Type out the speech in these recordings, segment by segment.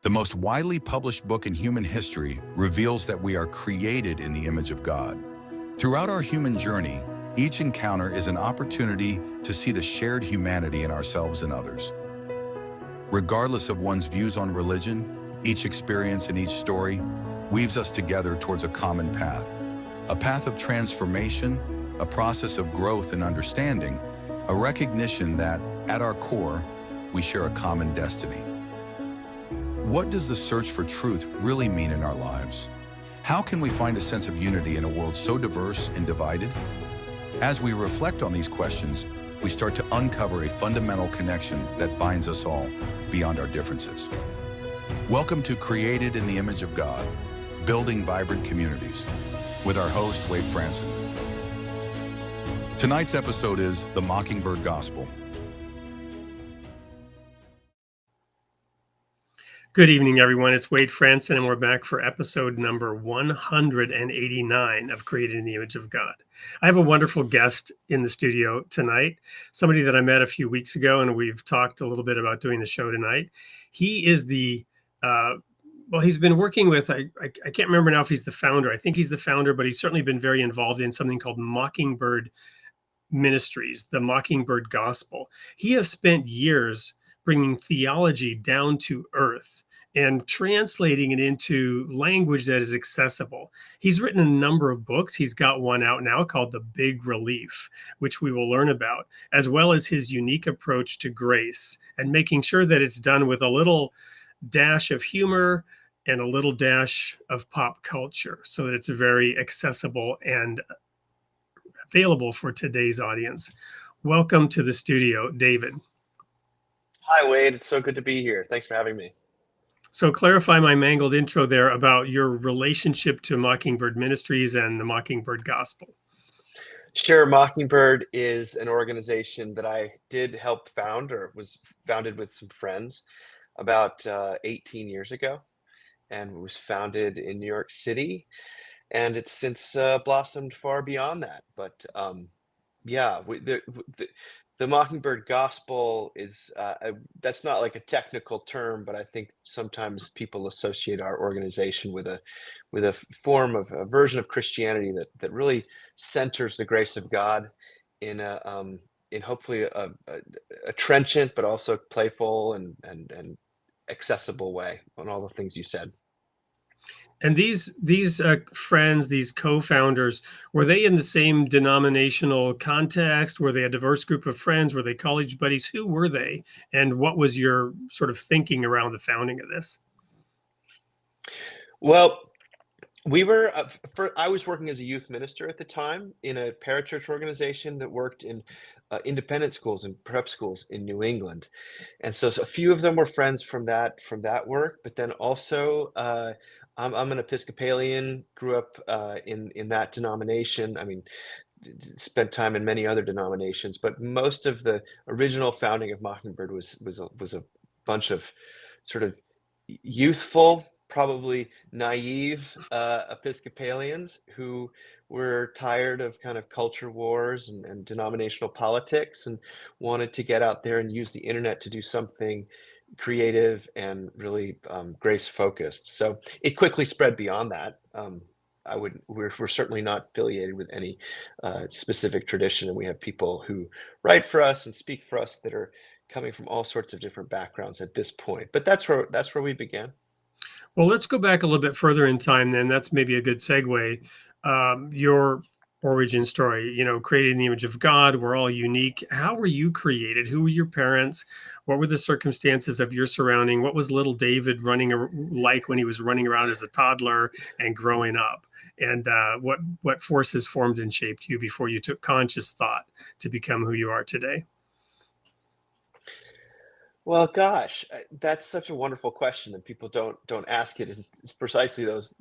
The most widely published book in human history reveals that we are created in the image of God. Throughout our human journey, each encounter is an opportunity to see the shared humanity in ourselves and others. Regardless of one's views on religion, each experience and each story weaves us together towards a common path of transformation, a process of growth and understanding, a recognition that, at our core, we share a common destiny. What does the search for truth really mean in our lives? How can we find a sense of unity in a world so diverse and divided? As we reflect on these questions, we start to uncover a fundamental connection that binds us all beyond our differences. Welcome to Created in the Image of God, Building Vibrant Communities, with our host, Wade Franson. Tonight's episode is The Mockingbird Gospel. Good evening, everyone. It's Wade Franson, and we're back for episode number 189 of Created in the Image of God. I have a wonderful guest in the studio tonight, somebody that I met a few weeks ago, and we've talked a little bit about doing the show tonight. He is he's been working with, I can't remember now if he's the founder. I think he's the founder, but he's certainly been very involved in something called Mockingbird Ministries, the Mockingbird Gospel. He has spent years bringing theology down to earth and translating it into language that is accessible. He's written a number of books. He's got one out now called The Big Relief, which we will learn about, as well as his unique approach to grace and making sure that it's done with a little dash of humor and a little dash of pop culture so that it's very accessible and available for today's audience. Welcome to the studio, David. Hi, Wade. It's so good to be here. Thanks for having me. So clarify my mangled intro there about your relationship to Mockingbird Ministries and the Mockingbird Gospel. Sure. Mockingbird is an organization that I did help found, or was founded with some friends about 18 years ago, and it was founded in New York City, and it's since blossomed far beyond that. But the Mockingbird Gospel is that's not like a technical term, but I think sometimes people associate our organization with a form of a version of Christianity that really centers the grace of God in in hopefully a trenchant but also playful and accessible way on all the things you said. And these friends, these co-founders, were they in the same denominational context? Were they a diverse group of friends? Were they college buddies? Who were they? And what was your sort of thinking around the founding of this? Well, we were I was working as a youth minister at the time in a parachurch organization that worked in independent schools and prep schools in New England, and so a few of them were friends from that work. But then also, I'm an Episcopalian, grew up in that denomination. I mean, spent time in many other denominations, but most of the original founding of Mockingbird was a bunch of sort of youthful, probably naive Episcopalians who were tired of kind of culture wars and denominational politics and wanted to get out there and use the internet to do something creative and really grace focused. So it quickly spread beyond that. We're certainly not affiliated with any specific tradition, and we have people who write for us and speak for us that are coming from all sorts of different backgrounds at this point. But that's where we began. Well, let's go back a little bit further in time then. That's maybe a good segue. Your origin story, created in the image of God. We're all unique. How were you created? Who were your parents? What were the circumstances of your surrounding? What was little David like when he was running around as a toddler and growing up? And what forces formed and shaped you before you took conscious thought to become who you are today? Well, gosh, that's such a wonderful question, and people don't ask it. It's precisely those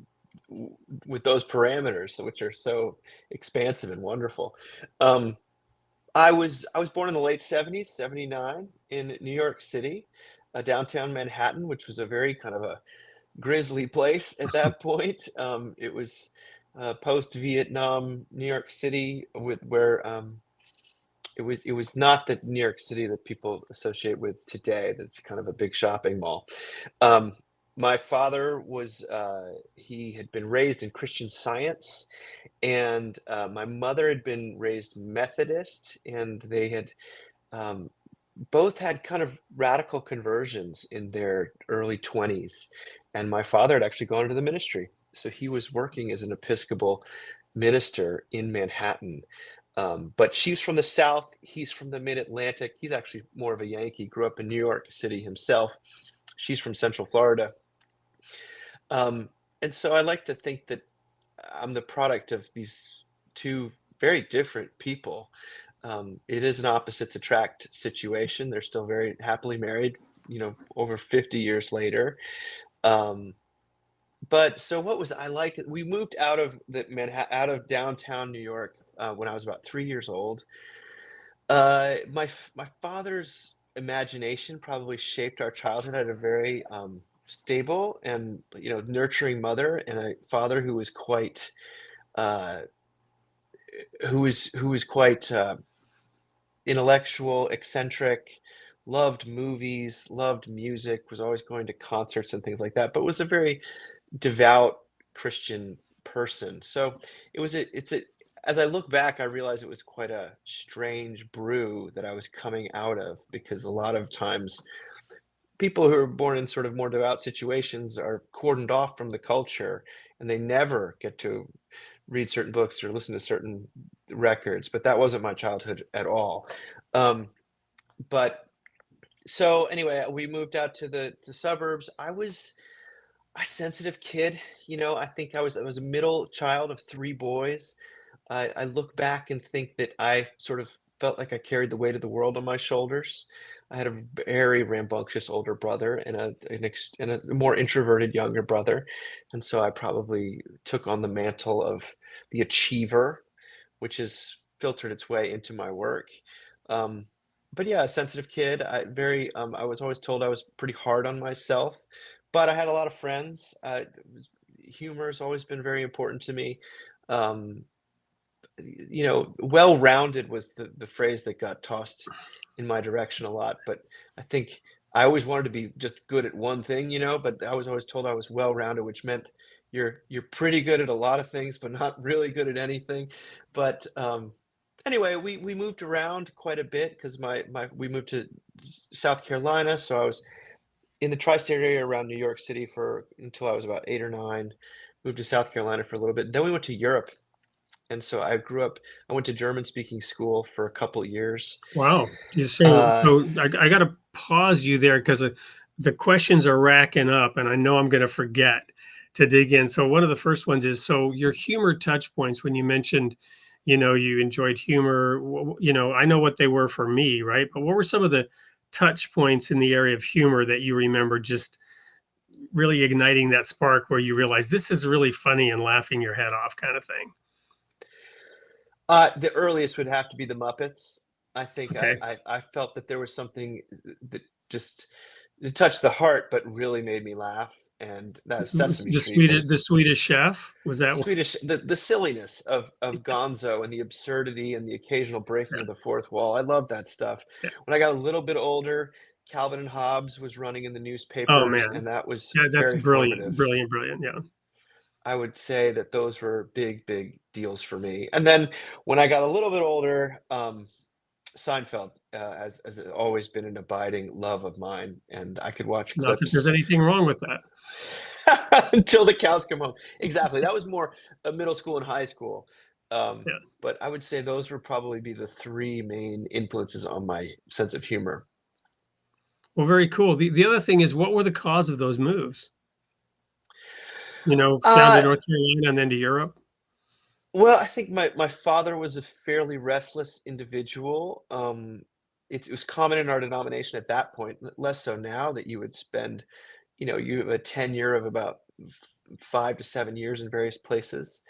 with those parameters, which are so expansive and wonderful. I was born in the late 70s, 79, in New York City, downtown Manhattan, which was a very kind of a grisly place at that point. It was post-Vietnam New York City, where it was not the New York City that people associate with today. That's kind of a big shopping mall. Um, My father was he had been raised in Christian Science, and my mother had been raised Methodist, and they had um, both had kind of radical conversions in their early 20s. And my father had actually gone into the ministry. So he was working as an Episcopal minister in Manhattan. But she's from the South, he's from the Mid-Atlantic. He's actually more of a Yankee, grew up in New York City himself. She's from Central Florida. Um, and so I like to think that I'm the product of these two very different people. It is an opposites attract situation. They're still very happily married, over 50 years later. Um, but so what was I like? We moved out of the Manhattan, out of downtown New York, when I was about 3 years old. My father's imagination probably shaped our childhood. I had a very stable and nurturing mother, and a father who was quite uh, quite intellectual, eccentric, loved movies, loved music, was always going to concerts and things like that, but was a very devout Christian person. So as I look back, I realize it was quite a strange brew that I was coming out of, because a lot of times people who are born in sort of more devout situations are cordoned off from the culture, and they never get to read certain books or listen to certain records. But that wasn't my childhood at all. But so anyway, we moved out to the suburbs. I was a sensitive kid. I think I was a middle child of three boys. I look back and think that I sort of felt like I carried the weight of the world on my shoulders. I had a very rambunctious older brother and a more introverted younger brother, and so I probably took on the mantle of the achiever, which has filtered its way into my work. Um, but yeah, a sensitive kid. I was always told I was pretty hard on myself, but I had a lot of friends. Humor has always been very important to me. Um, well-rounded was the phrase that got tossed in my direction a lot, but I think I always wanted to be just good at one thing, but I was always told I was well-rounded, which meant you're pretty good at a lot of things, but not really good at anything. But anyway, we moved around quite a bit because we moved to South Carolina, so I was in the tri-state area around New York City for until I was about 8 or 9. Moved to South Carolina for a little bit. Then we went to Europe, and so I went to German speaking school for a couple of years. Wow. So, Uh, so I got to pause you there because the questions are racking up, and I know I'm going to forget to dig in. So, one of the first ones is, so your humor touch points, when you mentioned, you enjoyed humor, I know what they were for me, right? But what were some of the touch points in the area of humor that you remember just really igniting that spark where you realize this is really funny and laughing your head off kind of thing? the earliest would have to be the Muppets. I think Okay. I felt that there was something that just it touched the heart, but really made me laugh, and that was Sesame Street The was Swedish Chef, was that one? Swedish. The silliness of Gonzo and the absurdity and the occasional breaking of the fourth wall. I love that stuff. Yeah. When I got a little bit older, Calvin and Hobbes was running in the Oh newspapers, man, and that was yeah, that's very brilliant, formative. brilliant, brilliant. Yeah, I would say that those were big, big deals for me. And then when I got a little bit older, Seinfeld has always been an abiding love of mine, and I could watch not that there's clips anything wrong with that. until the cows come home. Exactly, that was more middle school and high school. Yeah. But I would say those would probably be the three main influences on my sense of humor. Well, very cool. The other thing is, what were the cause of those moves? Down to Uh, North Carolina and then to Europe. Well, I think my father was a fairly restless individual. It was common in our denomination at that point, less so now, that you would spend, you have a tenure of about 5 to 7 years in various places.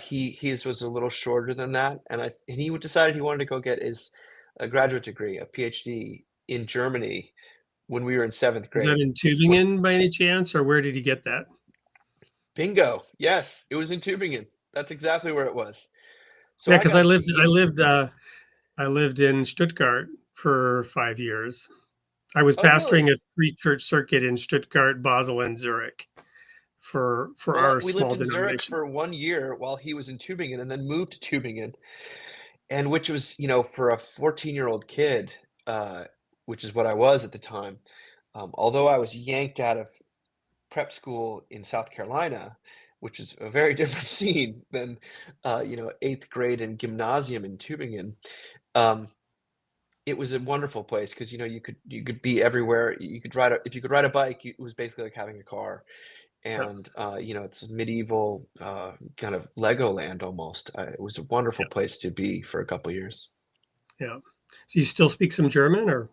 His was a little shorter than that, and he decided he wanted to go get his graduate degree, a PhD in Germany when we were in seventh Was that grade. in When Tübingen by any chance, or where did he get that? bingo, yes, it was in Tübingen. That's exactly where it was. So Yeah, I because got a P- I lived in Stuttgart for 5 years. I was Oh, pastoring really? a three-church circuit in Stuttgart, Basel, and Zurich for Well, our we lived small in Zurich denomination. for 1 year while he was in Tübingen and then moved to Tübingen, and which was, for a 14-year-old kid, uh, which is what I was at the time, although I was yanked out of prep school in South Carolina, which is a very different scene than, 8th grade and gymnasium in Tübingen. Um, it was a wonderful place because you could be everywhere. You could ride a if you could ride a bike, it was basically like having a car, Yeah, and, it's medieval, kind of Legoland almost. It was a wonderful yeah, place to be for a couple years. yeah. So you still speak some German, or?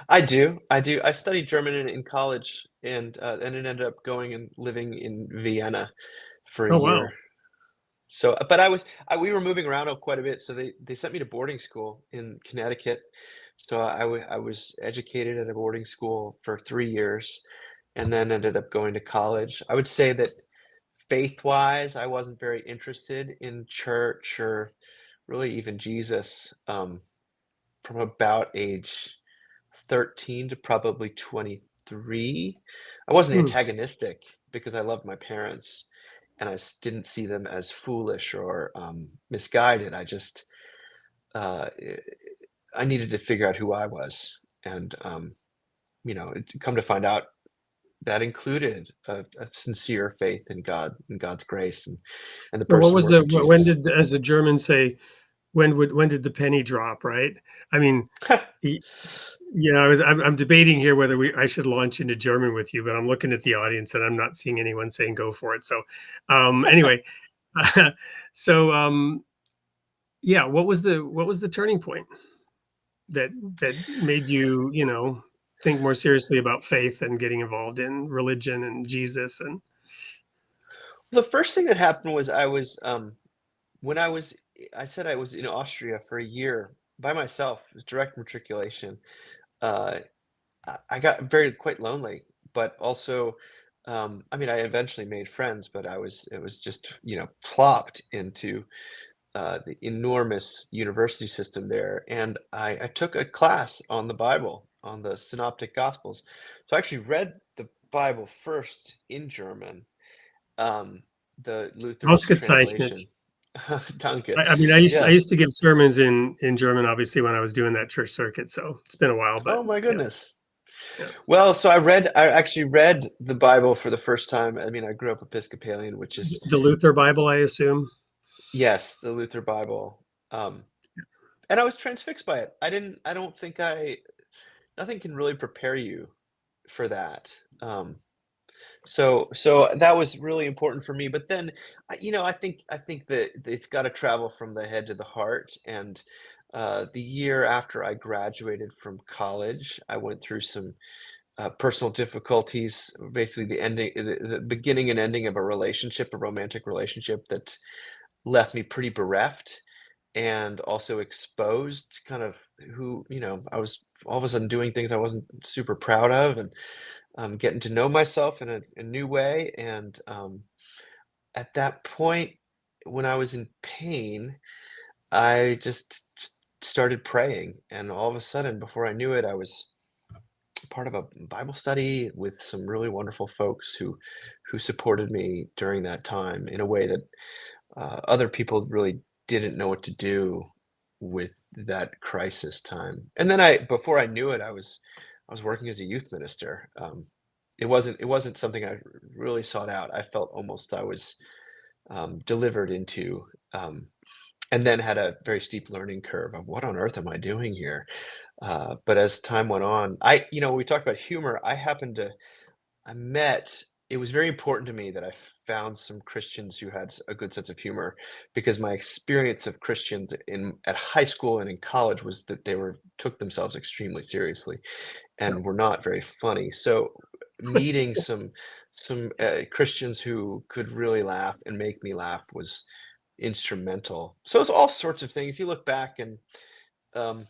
I do, I do. I studied German in college, and it ended up going and living in Vienna for a Oh, wow. year. So, but we were moving around quite a bit, so they sent me to boarding school in Connecticut. So I was educated at a boarding school for 3 years, and then ended up going to college. I would say that faith-wise, I wasn't very interested in church or really even Jesus, from about age 13 to probably 23. I wasn't Hmm. antagonistic because I loved my parents and didn't see them as foolish or misguided. Uh, eh, I needed to figure out who I was. And, come to find out that included a sincere faith in God and God's grace and the So what person was work the of when Jesus. did, as the Germans say, when did the penny drop, right? I mean, y I'm debating here whether I should launch into German with you, but I'm looking at the audience and I'm not seeing anyone saying go for it. So, anyway, so, yeah, what was the turning point that that made you, think more seriously about faith and getting involved in religion and Jesus and The first thing that happened was when I said I was in Austria for a year by myself, direct matriculation. Uh, I got very quite lonely, but also, I mean, I eventually made friends, but it was just, plopped into the enormous university system there. And I took a class on the Bible, on the Synoptic Gospels. So I actually read the Bible first in German, um, the Luther Ausgezeichnet. translation. Danke. I mean, I Yeah. used to give sermons in German, obviously, when I was doing that church circuit. So it's been a while, but Oh my yeah, goodness. yeah. Well, so I actually read the Bible for the first time. I mean, I grew up Episcopalian, which is, The Luther Bible, I assume. yes, the Luther Bible. Um, and I was transfixed by it. I don't think nothing can really prepare you for that. So that was really important for me. But then, I think that it's got to travel from the head to the heart. And the year after I graduated from college, I went through some personal difficulties, basically the beginning and ending of a relationship, a romantic relationship that left me pretty bereft and also exposed kind of who, I was all of a sudden doing things I wasn't super proud of and getting to know myself in a new way. And at that point, when I was in pain, I just started praying. And all of a sudden, before I knew it, I was part of a Bible study with some really wonderful folks who supported me during that time in a way that other people really didn't know what to do with that crisis time. And then before I knew it, I was working as a youth minister. It wasn't something I really sought out. I felt almost I was delivered into. And then had a very steep learning curve of what on earth am I doing here? But as time went on, we talked about humor. I met, it was very important to me that I found some Christians who had a good sense of humor because my experience of Christians at high school and in college was that they took themselves extremely seriously Yeah. and were not very funny. So meeting some Christians who could really laugh and make me laugh was instrumental. So it's all sorts of things. You look back and um,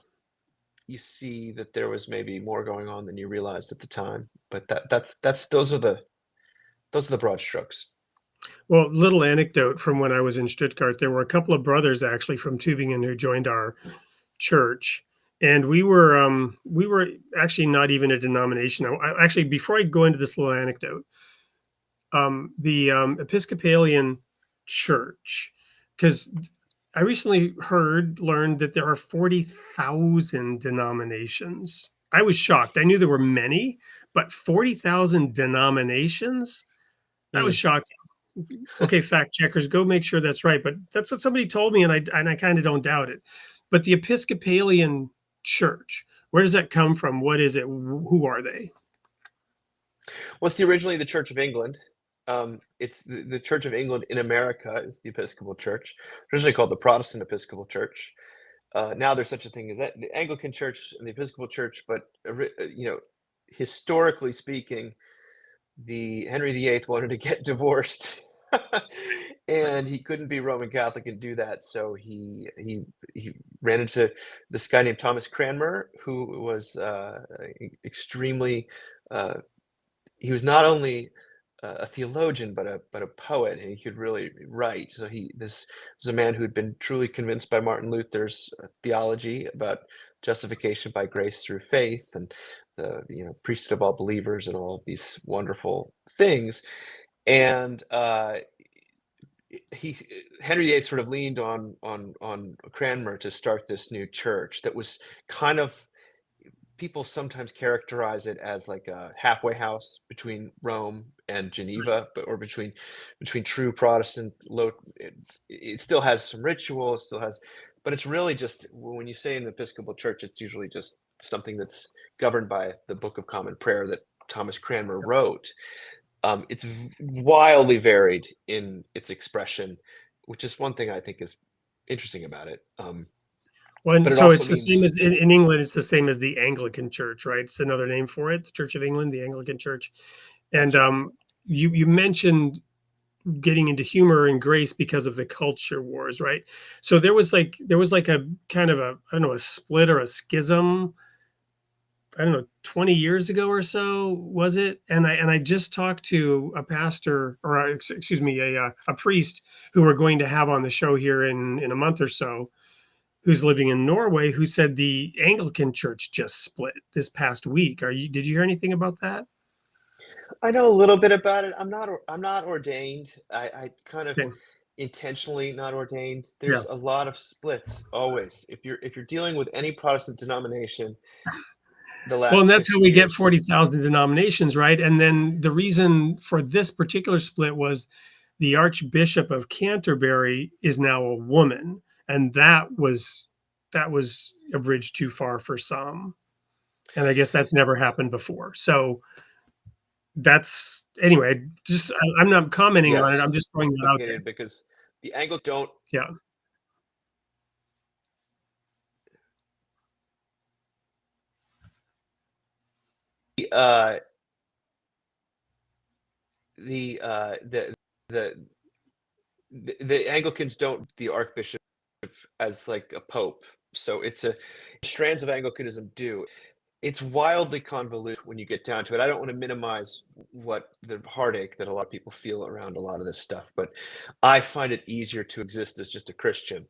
you see that there was maybe more going on than you realized at the time. But those are the broad strokes. Well, little anecdote from when I was in Stuttgart, there were a couple of brothers actually from Tübingen who joined our church, And we were actually not even a denomination. Actually, before I go into this little anecdote, the Episcopalian Church, because I recently learned that there are 40,000 denominations. I was shocked. I knew there were many, but 40,000 denominations? That was Mm. shocking. Okay, fact checkers, go make sure that's right. But that's what somebody told me, and I kind of don't doubt it. But the Episcopalian Church, where does that come from? What is it? Who are they? Well, it's originally the Church of England. It's the Church of England in America is the Episcopal Church, originally called the Protestant Episcopal Church. Now there's such a thing as that, the Anglican Church and the Episcopal Church, but historically speaking, the Henry VIII wanted to get divorced, and he couldn't be Roman Catholic and do that, so he ran into this guy named Thomas Cranmer, who was extremely. He was not only a theologian, but a poet, and he could really write. So this was a man who had been truly convinced by Martin Luther's theology about justification by grace through faith, and the priesthood of all believers, and all of these wonderful things. And Henry VIII sort of leaned on Cranmer to start this new church that was kind of, people sometimes characterize it as like a halfway house between Rome and Geneva, or between true Protestant it still has some ritual, but it's really just, when you say an Episcopal Church, it's usually just something that's governed by the Book of Common Prayer that Thomas Cranmer wrote. It's wildly varied in its expression, which is one thing I think is interesting about it. Well, But it so also it's the same means, as in England. It's the same as the Anglican Church, right? It's another name for it, the Church of England, the Anglican Church. And you mentioned getting into humor and grace because of the culture wars, right? So there was like a kind of a, I don't know, a split or a schism, I don't know, 20 years ago or so, was it? And I just talked to a pastor, or excuse me, a priest who we're going to have on the show here in a month or so, who's living in Norway, who said the Anglican Church just split this past week. Did you hear anything about that? I know a little bit about it. I'm not ordained. I kind of Okay. intentionally not ordained. Yeah. There's a lot of splits always. If you're dealing with any Protestant denomination, the Well, and last that's how 50 we get years. 40,000 denominations, right? And then the reason for this particular split was the Archbishop of Canterbury is now a woman, and that was a bridge too far for some. And I guess that's never happened before. So that's, anyway, I'm not commenting on it. Yes, I'm just throwing that out there. complicated because the Anglicans don't. Yeah. Uh, the uh, the the the Anglicans don't the Archbishop as like a pope. So it's a strands of Anglicanism do. It's wildly convoluted when you get down to it. I don't want to minimize what the heartache that a lot of people feel around a lot of this stuff, but I find it easier to exist as just a Christian.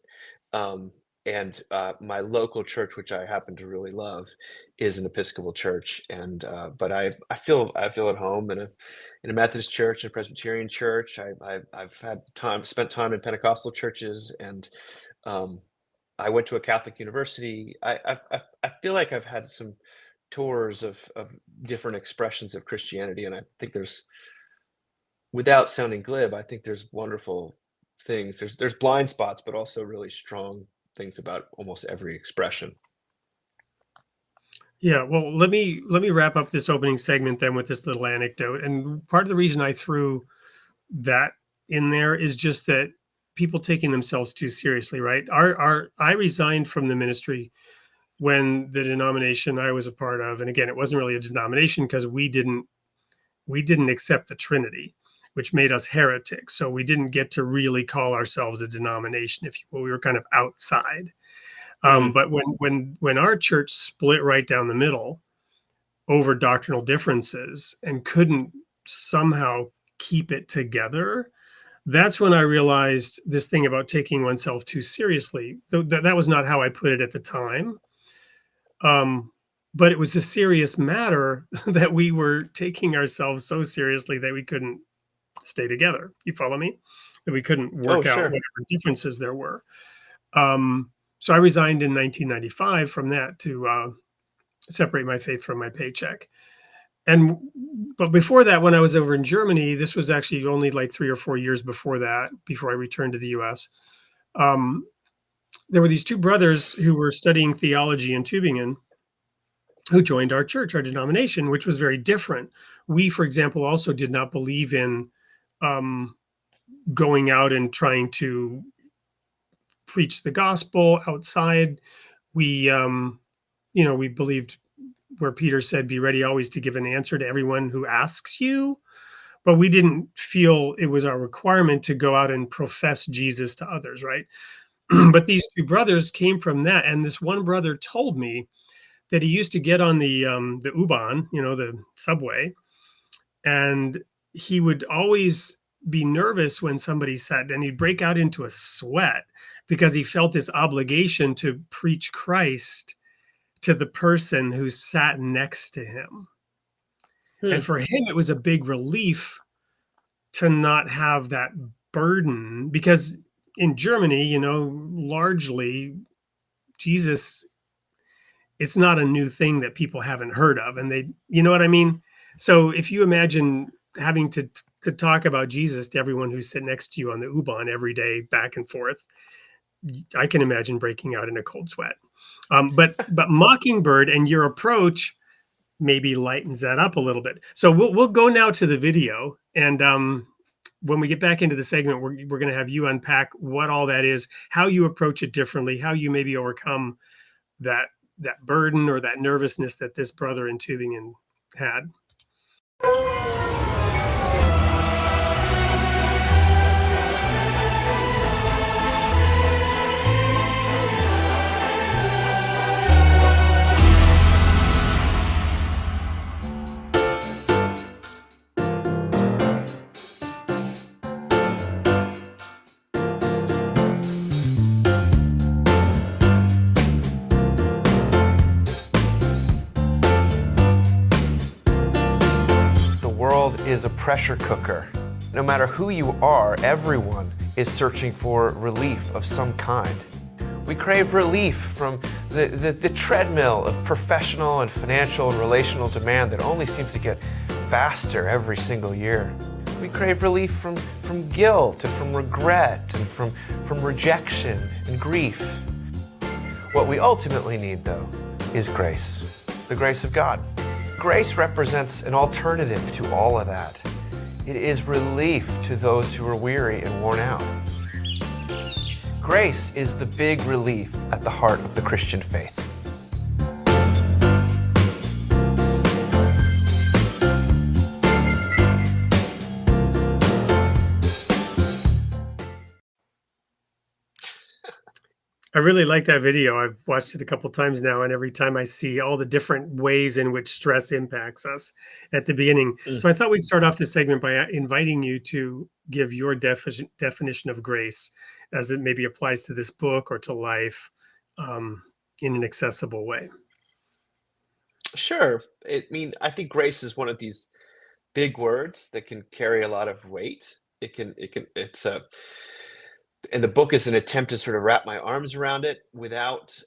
Um, and my local church, which I happen to really love, is an Episcopal church. And but I feel at home in a Methodist church, a Presbyterian church. I've spent time in Pentecostal churches, and um, I went to a Catholic university. I feel like I've had some tours of different expressions of Christianity, and I think there's, without sounding glib, I think there's wonderful things. There's blind spots, but also really strong things about almost every expression. Yeah, well, let me wrap up this opening segment then with this little anecdote. And part of the reason I threw that in there is just that people taking themselves too seriously, right? I resigned from the ministry when the denomination I was a part of, and again, it wasn't really a denomination because we didn't accept the Trinity, which made us heretics. So we didn't get to really call ourselves a denomination, if you will. We were kind of outside. But when our church split right down the middle over doctrinal differences and couldn't somehow keep it together, that's when I realized this thing about taking oneself too seriously. Though that was not how I put it at the time. But it was a serious matter that we were taking ourselves so seriously that we couldn't stay together. You follow me? That we couldn't Oh, work out sure. whatever differences there were. So I resigned in 1995 from that to separate my faith from my paycheck. But before that, when I was over in Germany, this was actually only like 3 or 4 years before that, before I returned to the US. Um, there were these two brothers who were studying theology in Tübingen who joined our church, our denomination, which was very different. We, for example, also did not believe in um, going out and trying to preach the gospel outside. We believed where Peter said, "Be ready always to give an answer to everyone who asks you." But we didn't feel it was our requirement to go out and profess Jesus to others, right? But these two brothers came from that, and this one brother told me that he used to get on the U-Bahn, the subway, and he would always be nervous when somebody said, and he'd break out into a sweat because he felt this obligation to preach Christ to the person who sat next to him. And Hmm. for him, it was a big relief to not have that burden because in Germany, largely Jesus, it's not a new thing that people haven't heard of. And you know what I mean? So if you imagine having to talk about Jesus to everyone who's sitting next to you on the U-Bahn every day, back and forth, I can imagine breaking out in a cold sweat. But Mockingbird and your approach maybe lightens that up a little bit. So we'll go now to the video, and when we get back into the segment, we're going to have you unpack what all that is, how you approach it differently, how you maybe overcome that burden or that nervousness that this brother in Tübingen had. Is a pressure cooker. No matter who you are, everyone is searching for relief of some kind. We crave relief from the treadmill of professional and financial and relational demand that only seems to get faster every single year. We crave relief from guilt and from regret and from rejection and grief. What we ultimately need, though, is grace, the grace of God. Grace represents an alternative to all of that. It is relief to those who are weary and worn out. Grace is the big relief at the heart of the Christian faith. I really like that video. I've watched it a couple times now, and every time I see all the different ways in which stress impacts us at the beginning. So I thought we'd start off this segment by inviting you to give your definition of grace as it maybe applies to this book or to life in an accessible way. Sure. I think grace is one of these big words that can carry a lot of weight. And the book is an attempt to sort of wrap my arms around it without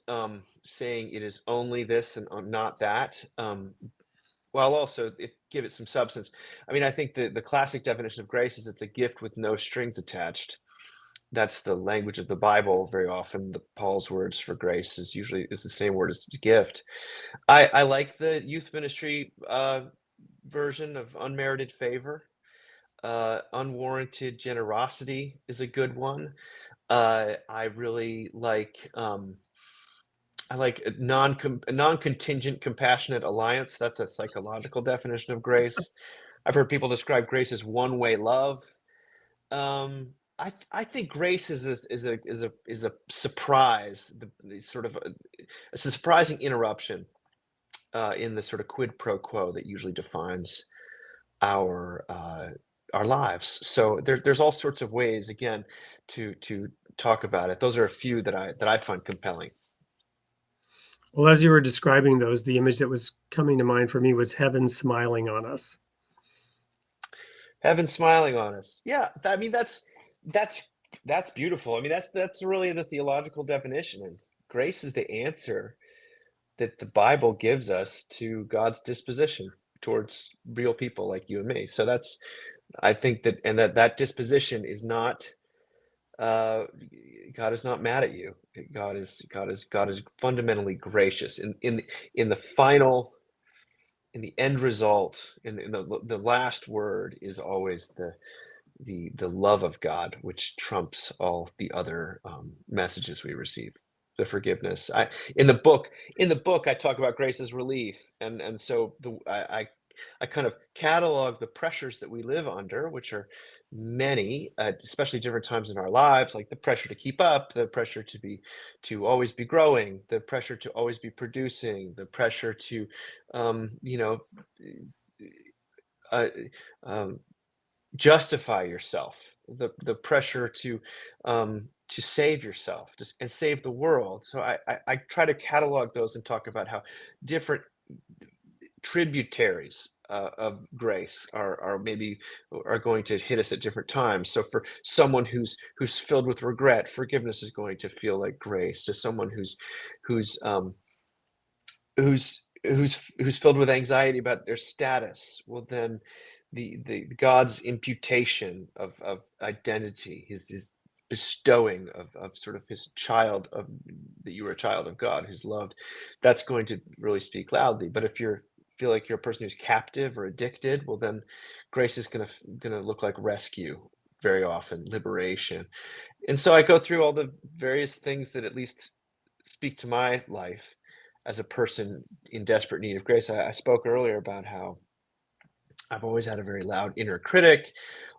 saying it is only this and not that, while also give it some substance. I think the classic definition of grace is it's a gift with no strings attached. That's the language of the Bible. Very often, Paul's words for grace is the same word as gift. I like the youth ministry version of unmerited favor. Unwarranted generosity is a good one. I really like a non-contingent compassionate alliance. That's a psychological definition of grace. I've heard people describe grace as one-way love. I think grace is a surprise, it's a surprising interruption in the sort of quid pro quo that usually defines our lives. So there's all sorts of ways, again, to talk about it. Those are a few that I find compelling. Well, as you were describing those, the image that was coming to mind for me was heaven smiling on us. Heaven smiling on us. Yeah, I mean that's that's beautiful. I mean that's really the theological definition is grace is the answer that the Bible gives us to God's disposition towards real people like you and me. So that's I think that and that disposition is not uh God is not mad at you. God is fundamentally gracious in the final in the end result in the last word is always the love of God, which trumps all the other messages we receive. The forgiveness. In the book I talk about grace as relief, and so I kind of catalog the pressures that we live under, which are many, especially different times in our lives, like the pressure to keep up, the pressure to always be growing, the pressure to always be producing, the pressure to, you know, uh, um, justify yourself, the pressure to save yourself and save the world. So I try to catalog those and talk about how different tributaries of grace are maybe are going to hit us at different times. So for someone who's filled with regret, forgiveness is going to feel like grace. To someone who's who's filled with anxiety about their status, well then the God's imputation of identity, his bestowing of sort of his child of that you were a child of God who's loved, that's going to really speak loudly. But if you're feel like you're a person who's captive or addicted, well then grace is gonna look like rescue very often, liberation. And so I go through all the various things that at least speak to my life as a person in desperate need of grace. I spoke earlier about how I've always had a very loud inner critic,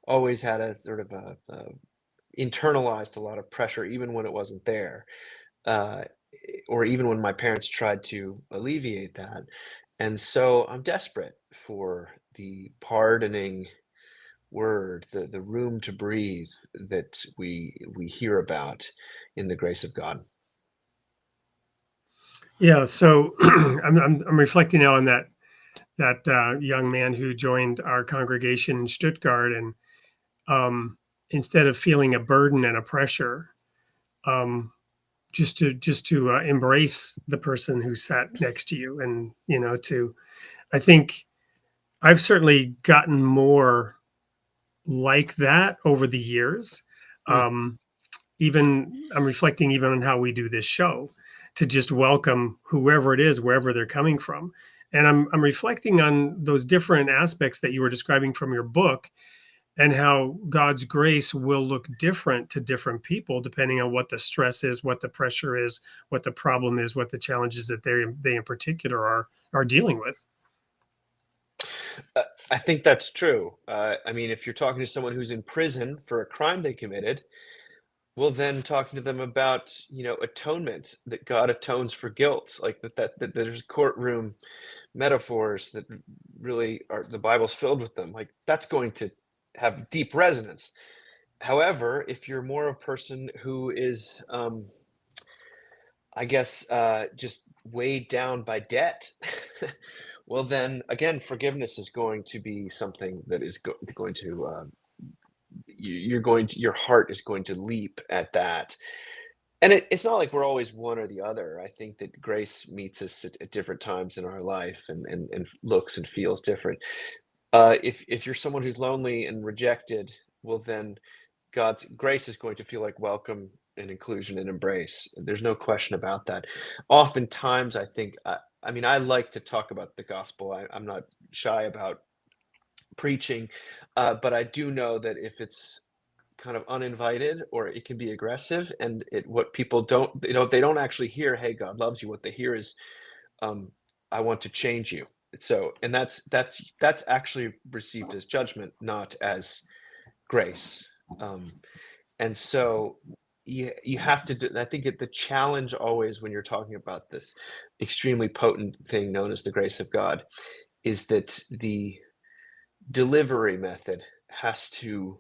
always had a sort of a internalized a lot of pressure, even when it wasn't there, uh, or even when my parents tried to alleviate that. And so I'm desperate for the pardoning word, the room to breathe that we hear about in the grace of God. Yeah, so I'm reflecting now on that young man who joined our congregation in Stuttgart, and um, instead of feeling a burden and a pressure, um, just to embrace the person who sat next to you, and to I think I've certainly gotten more like that over the years. Mm. Um, Even I'm reflecting even on how we do this show, to just welcome whoever it is, wherever they're coming from. And I'm reflecting on those different aspects that you were describing from your book, and how God's grace will look different to different people depending on what the stress is, what the pressure is, what the problem is, what the challenges that they in particular are dealing with. Uh, I think that's true. I mean, if you're talking to someone who's in prison for a crime they committed, well, then talking to them about, atonement, that God atones for guilt, like that there's courtroom metaphors that really are the Bible's filled with them. Like that's going to have deep resonance. However, if you're more a person who is, I guess, just weighed down by debt, well, then again, forgiveness is going to be something that is going to you're going to your heart is going to leap at that. And it's not like we're always one or the other. I think that grace meets us at different times in our life and looks and feels different. If you're someone who's lonely and rejected, well, then God's grace is going to feel like welcome and inclusion and embrace. There's no question about that. Oftentimes, I think, I mean, I like to talk about the gospel. I'm not shy about preaching, but I do know that if it's kind of uninvited or it can be aggressive, and what people don't, they don't actually hear, "Hey, God loves you." What they hear is, um, "I want to change you." So, and that's actually received as judgment, not as grace. Um, and so you have to do, I think the challenge always when you're talking about this extremely potent thing known as the grace of God is that the delivery method has to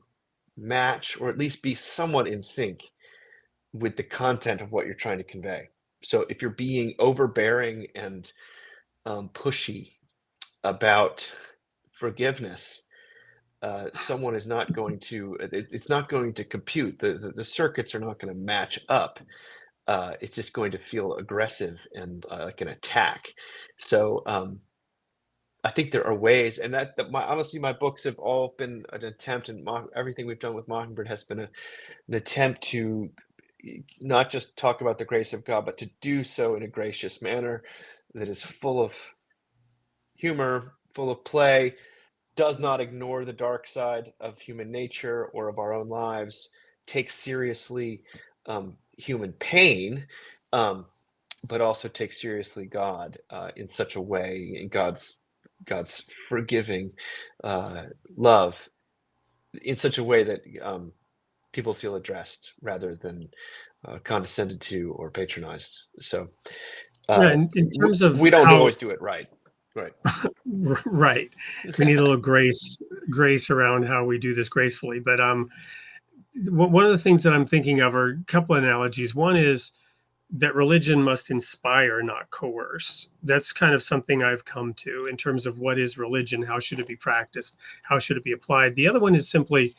match or at least be somewhat in sync with the content of what you're trying to convey. So if you're being overbearing and pushy about forgiveness, someone is not going to, it's not going to compute. The circuits are not going to match up. It's just going to feel aggressive and like an attack. So I think there are ways, and that honestly, my books have all been an attempt, and everything we've done with Mockingbird has been an attempt to not just talk about the grace of God, but to do so in a gracious manner that is full of humor, full of play, does not ignore the dark side of human nature or of our own lives, takes seriously human pain, but also takes seriously God in such a way, in God's forgiving love, in such a way that people feel addressed rather than condescended to or patronized. So Yeah, in terms of we don't how, always do it right. Right. right, we need a little grace around how we do this gracefully. But one of the things that I'm thinking of are a couple of analogies. One is that religion must inspire, not coerce. That's kind of something I've come to in terms of what is religion, how should it be practiced, how should it be applied. The other one is simply,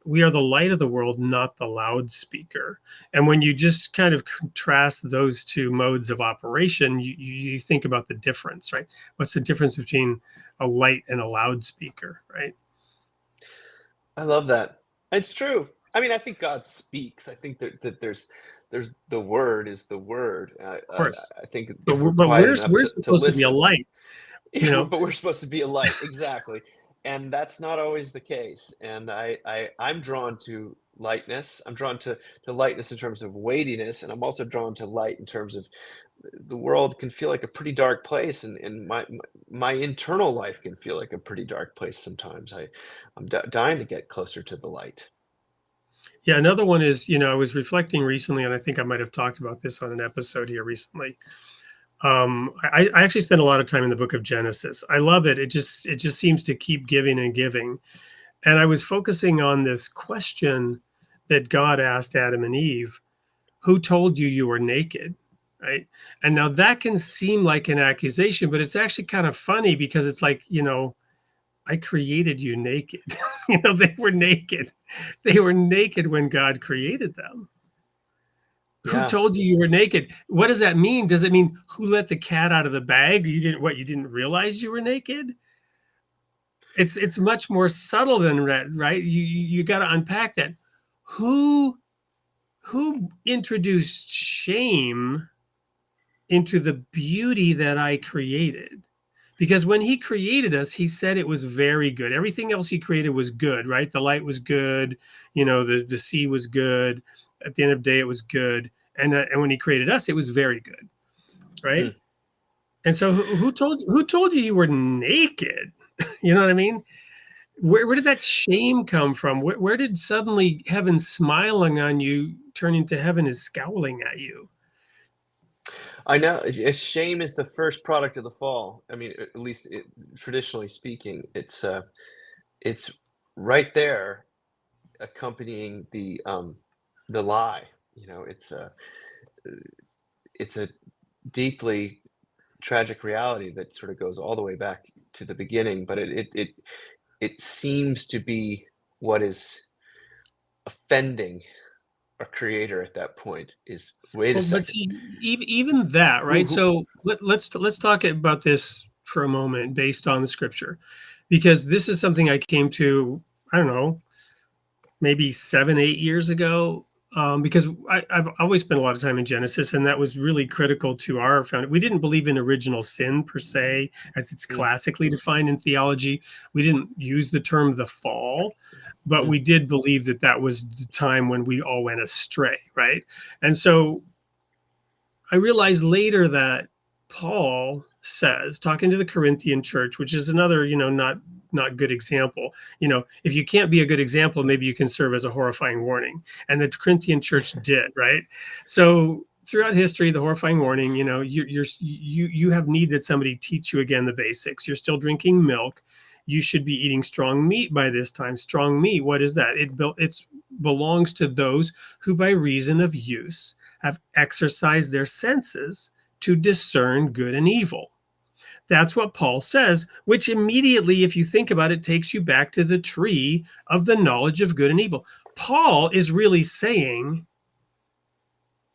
we are the light of the world, not the loudspeaker. And when you just kind of contrast those two modes of operation, you think about the difference, right? What's the difference between a light and a loudspeaker, right? I love that. It's true. I mean, I think God speaks. I think that there's the word is the word. Of course. I think But if we're we're quiet enough to supposed to be a listen, light, you know. but we're supposed to be a light, exactly. And that's not always the case. And I'm drawn to lightness. I'm drawn to lightness in terms of weightiness, and I'm also drawn to light in terms of the world can feel like a pretty dark place, and my internal life can feel like a pretty dark place sometimes. I'm dying to get closer to the light. Yeah, another one is, I was reflecting recently, and I think I might have talked about this on an episode here recently. I actually spent a lot of time in the book of Genesis. I love it. It just seems to keep giving and giving. And I was focusing on this question that God asked Adam and Eve, who told you you were naked? Right. And now that can seem like an accusation, but it's actually kind of funny because it's like, I created you naked. They were naked. They were naked when God created them. Who Yeah. told you you were naked? What does that mean? Does it mean who let the cat out of the bag? You didn't realize you were naked? It's much more subtle than that, right? You got to unpack that. Who introduced shame into the beauty that I created? Because when he created us, he said it was very good. Everything else he created was good, right? The light was good. The sea was good. At the end of the day, it was good. And when he created us, it was very good, right? Hmm. And so who told you were naked? You know what I mean? Where did that shame come from? Where did suddenly heaven smiling on you turn into heaven is scowling at you? I know. Shame is the first product of the fall. I mean, at least traditionally speaking, it's right there accompanying the lie. It's a deeply tragic reality that sort of goes all the way back to the beginning, but it seems to be what is offending our creator at that point is, wait a Well, but second. see, even that, Who right? who So let's talk about this for a moment based on the scripture, because this is something I came to, I don't know, maybe 7, 8 years ago. Because I've always spent a lot of time in Genesis, and that was really critical to our foundation. We didn't believe in original sin per se, as it's Mm, classically defined in theology. We didn't use the term the fall, but mm, we did believe that that was the time when we all went astray, right? And so I realized later that Paul says, talking to the Corinthian church, which is another, not good example. If you can't be a good example, maybe you can serve as a horrifying warning. And the Corinthian church did, right? So throughout history, the horrifying warning, you have need that somebody teach you again the basics. You're still drinking milk. You should be eating strong meat by this time. Strong meat, what is that? It belongs to those who by reason of use have exercised their senses to discern good and evil. That's what Paul says, which immediately, if you think about it, takes you back to the tree of the knowledge of good and evil. Paul is really saying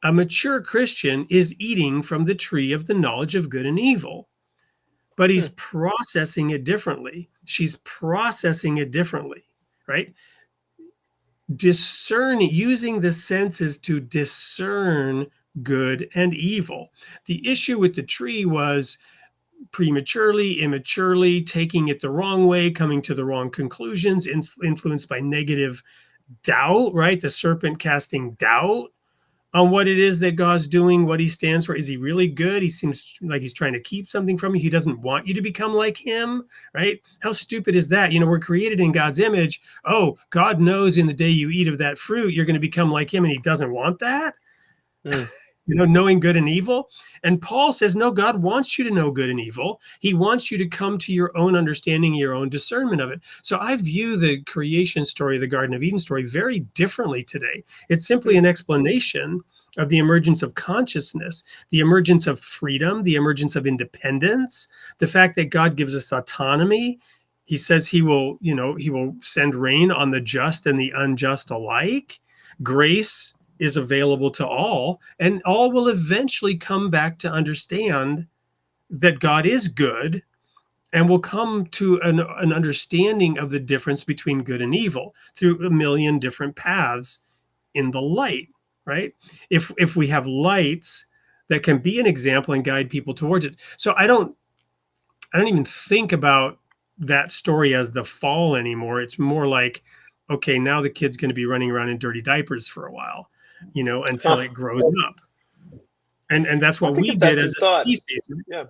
a mature Christian is eating from the tree of the knowledge of good and evil, but he's processing it differently. She's processing it differently, right? Discerning, using the senses to discern good and evil. The issue with the tree was prematurely, immaturely, taking it the wrong way, coming to the wrong conclusions, influenced by negative doubt, right? The serpent casting doubt on what it is that God's doing, what he stands for. Is he really good? He seems like he's trying to keep something from you. He doesn't want you to become like him, right? How stupid is that? You know, we're created in God's image. Oh, God knows in the day you eat of that fruit, you're going to become like him, and he doesn't want that. You know, knowing good and evil. And Paul says, no, God wants you to know good and evil. He wants you to come to your own understanding, your own discernment of it. So I view the creation story, the Garden of Eden story, very differently today. It's simply an explanation of the emergence of consciousness, the emergence of freedom, the emergence of independence, the fact that God gives us autonomy. He says he will, you know, he will send rain on the just and the unjust alike. Grace is available to all, and all will eventually come back to understand that God is good, and will come to an understanding of the difference between good and evil through a million different paths in the light, right? If we have lights that can be an example and guide people towards it. So I don't even think about that story as the fall anymore. It's more like, okay, now the kid's going to be running around in dirty diapers for a while, you know, until it grows up. And that's what we did as a species. Yeah.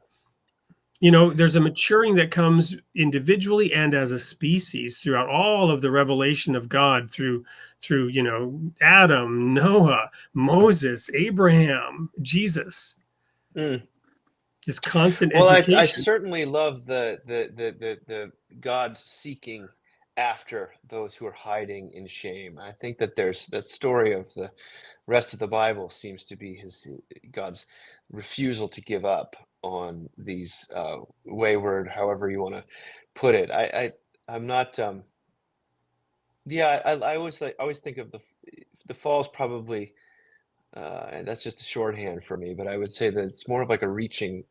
You know, there's a maturing that comes individually and as a species throughout all of the revelation of God through, you know, Adam, Noah, Moses, Abraham, Jesus. This constant education. I certainly love the God seeking after those who are hiding in shame. I think that there's that story of the rest of the Bible seems to be God's refusal to give up on these wayward, however you want to put it. I'm not. Yeah, I always think of the fall is probably, and that's just a shorthand for me. But I would say that it's more of like a reaching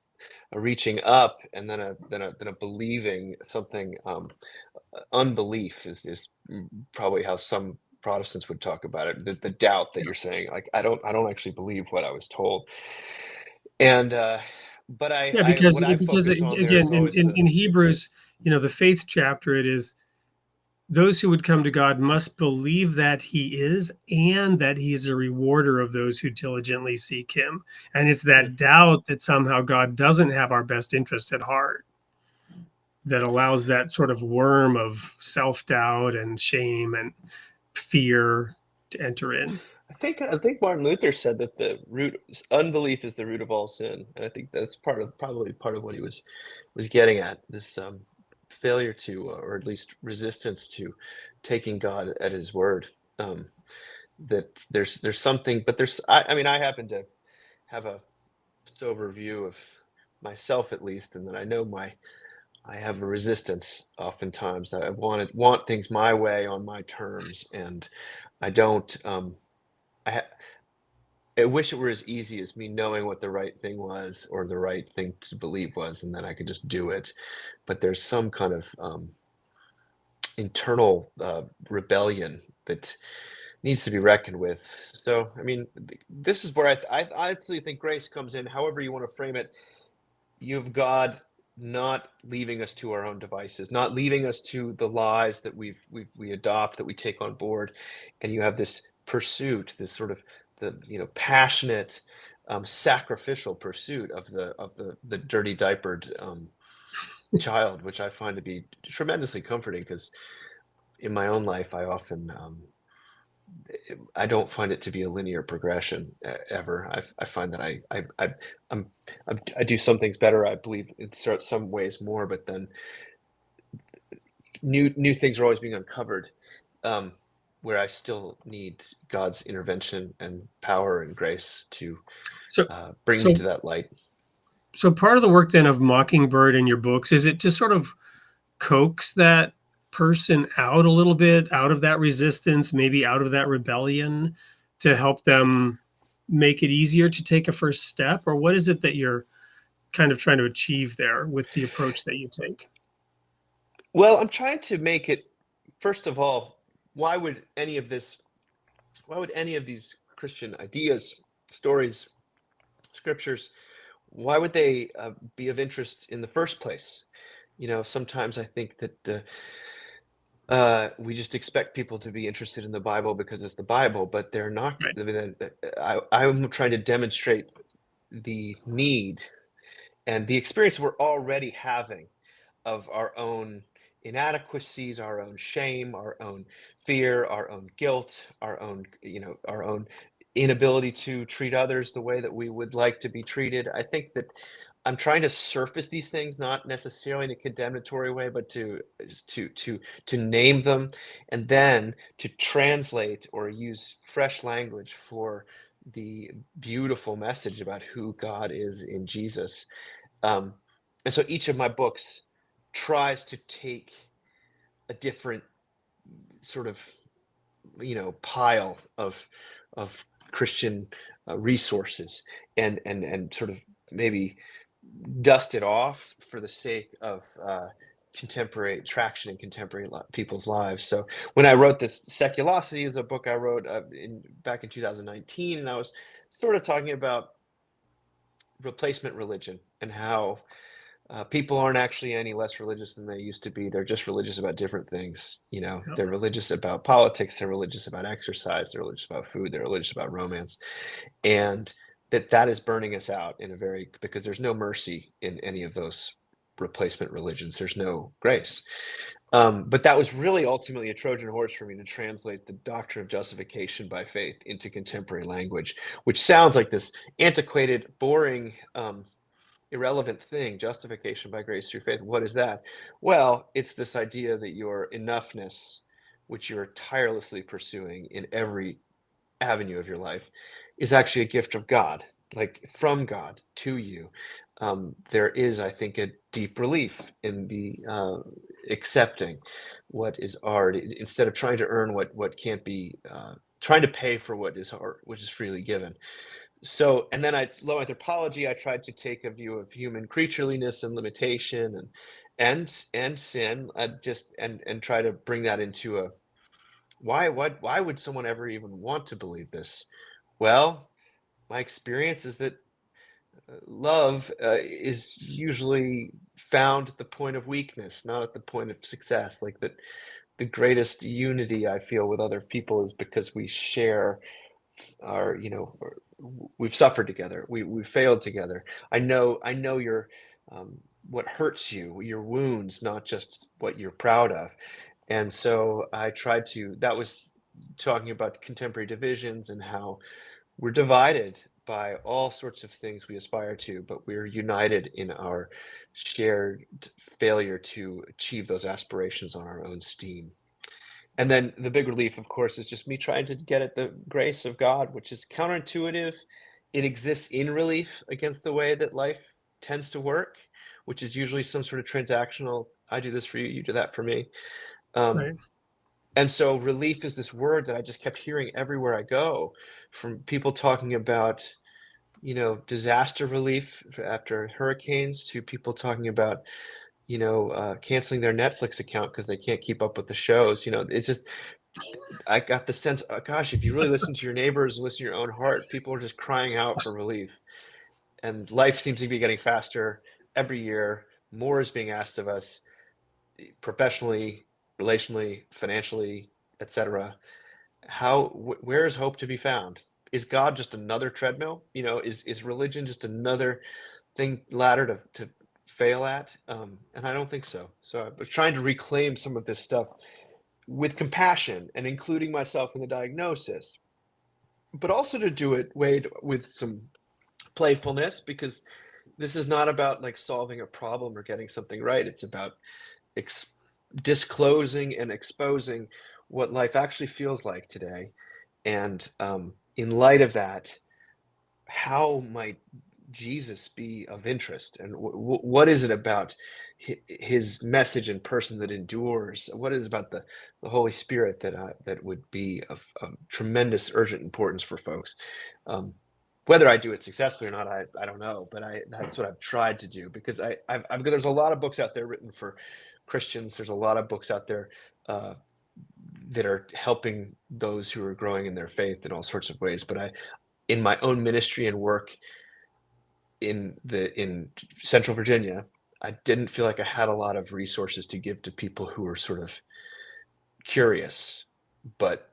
up, and then a believing something. Unbelief is probably how some Protestants would talk about it. The doubt that you're saying, like I don't actually believe what I was told, and but Yeah, because what I focus on there is again, always in Hebrews, you know, the faith chapter, it is those who would come to God must believe that he is, and that he is a rewarder of those who diligently seek him. And it's that doubt that somehow God doesn't have our best interest at heart that allows that sort of worm of self-doubt and shame and fear to enter in. I think Martin Luther said that the root unbelief is the root of all sin, and I think that's probably part of what he was getting at, this failure to, or at least resistance to, taking God at his word. That there's something, but I mean, I happen to have a sober view of myself, at least, and that I have a resistance oftentimes. I want things my way on my terms, and I don't. I wish it were as easy as me knowing what the right thing was, or the right thing to believe was, and then I could just do it. But there's some kind of internal rebellion that needs to be reckoned with. So, I mean, this is where I actually think grace comes in, however you want to frame it. You've God not leaving us to our own devices, not leaving us to the lies that we adopt, that we take on board, and you have this pursuit, this sort of passionate, sacrificial pursuit of the dirty diapered child, which I find to be tremendously comforting, because in my own life I often I don't find it to be a linear progression ever. I find that I do some things better, I believe, in some ways more, but then new things are always being uncovered. where I still need God's intervention and power and grace to So, bring me so, to that light. so part of the work then of Mockingbird in your books, is it to sort of coax that person out a little bit, out of that resistance, maybe out of that rebellion, to help them make it easier to take a first step? Or what is it that you're kind of trying to achieve there with the approach that you take? Well, I'm trying to make it, first of all, why would any of these Christian ideas, stories, scriptures, why would they be of interest in the first place? Sometimes I think that we just expect people to be interested in the Bible because it's the Bible, but they're not. Right. I mean, I'm trying to demonstrate the need and the experience we're already having of our own inadequacies, our own shame, our own fear, our own guilt, our own inability to treat others the way that we would like to be treated. I think that I'm trying to surface these things, not necessarily in a condemnatory way, but to name them, and then to translate or use fresh language for the beautiful message about who God is in Jesus. Um, and so each of my books tries to take a different sort of pile of Christian resources and sort of maybe dust it off for the sake of contemporary traction in contemporary people's lives. So when I wrote this, Seculosity is a book I wrote back in 2019, and I was sort of talking about replacement religion and how people aren't actually any less religious than they used to be. They're just religious about different things. Yep. They're religious about politics. They're religious about exercise. They're religious about food. They're religious about romance. And that is burning us out because there's no mercy in any of those replacement religions. There's no grace. But that was really ultimately a Trojan horse for me to translate the doctrine of justification by faith into contemporary language, which sounds like this antiquated, boring, irrelevant thing. Justification by grace through faith. What is that? Well, it's this idea that your enoughness, which you're tirelessly pursuing in every avenue of your life, is actually a gift of God, like from God to you. There is, I think, a deep relief in the accepting what is already, instead of trying to earn what can't be, trying to pay for what is freely given. So, and then Low Anthropology, I tried to take a view of human creatureliness and limitation and sin, and try to bring that into a why would someone ever even want to believe this? Well, my experience is that love is usually found at the point of weakness, not at the point of success. Like that, the greatest unity I feel with other people is because we share our, we've suffered together, we've failed together. I know your what hurts you, your wounds, not just what you're proud of. And so I tried to, that was talking about contemporary divisions and how we're divided by all sorts of things we aspire to, but we're united in our shared failure to achieve those aspirations on our own steam. And then the big relief, of course, is just me trying to get at the grace of God, which is counterintuitive. It exists in relief against the way that life tends to work, which is usually some sort of transactional, I do this for you, you do that for me. Um, Right. and so relief is this word that I just kept hearing everywhere I go, from people talking about, disaster relief after hurricanes, to people talking about, canceling their Netflix account because they can't keep up with the shows. It's just, I got the sense, gosh, if you really listen to your neighbors, listen to your own heart, people are just crying out for relief. And life seems to be getting faster every year. More is being asked of us professionally, relationally, financially, etc. Where is hope to be found? Is God just another treadmill? Is religion just another ladder to fail at? And I don't think so. So I was trying to reclaim some of this stuff with compassion and including myself in the diagnosis, but also to do it, Wade, with some playfulness, because this is not about like solving a problem or getting something right. It's about disclosing and exposing what life actually feels like today. And in light of that, how might Jesus be of interest? And what is it about his message and person that endures? What is it about the Holy Spirit that would be of tremendous urgent importance for folks? Um, whether I do it successfully or not, I don't know, but that's what I've tried to do, because there's a lot of books out there written for Christians. There's a lot of books out there uh, that are helping those who are growing in their faith in all sorts of ways. But in my own ministry and work in Central Virginia, I didn't feel like I had a lot of resources to give to people who were sort of curious, but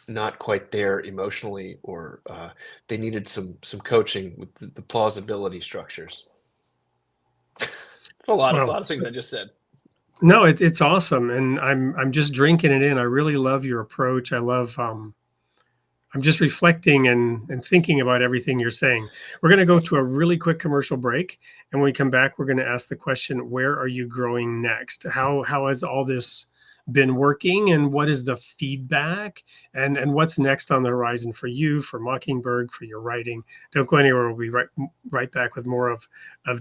not quite there emotionally, or they needed some coaching with the plausibility structures. It's a lot Well, of things I just said. no, it's awesome, and I'm just drinking it in. I really love your approach. I love I'm just reflecting and thinking about everything you're saying. We're going to go to a really quick commercial break, and when we come back, we're going to ask the question: where are you growing next? How has all this been working, and what is the feedback, and what's next on the horizon for you, for Mockingbird, for your writing? Don't go anywhere. We'll be right back with more of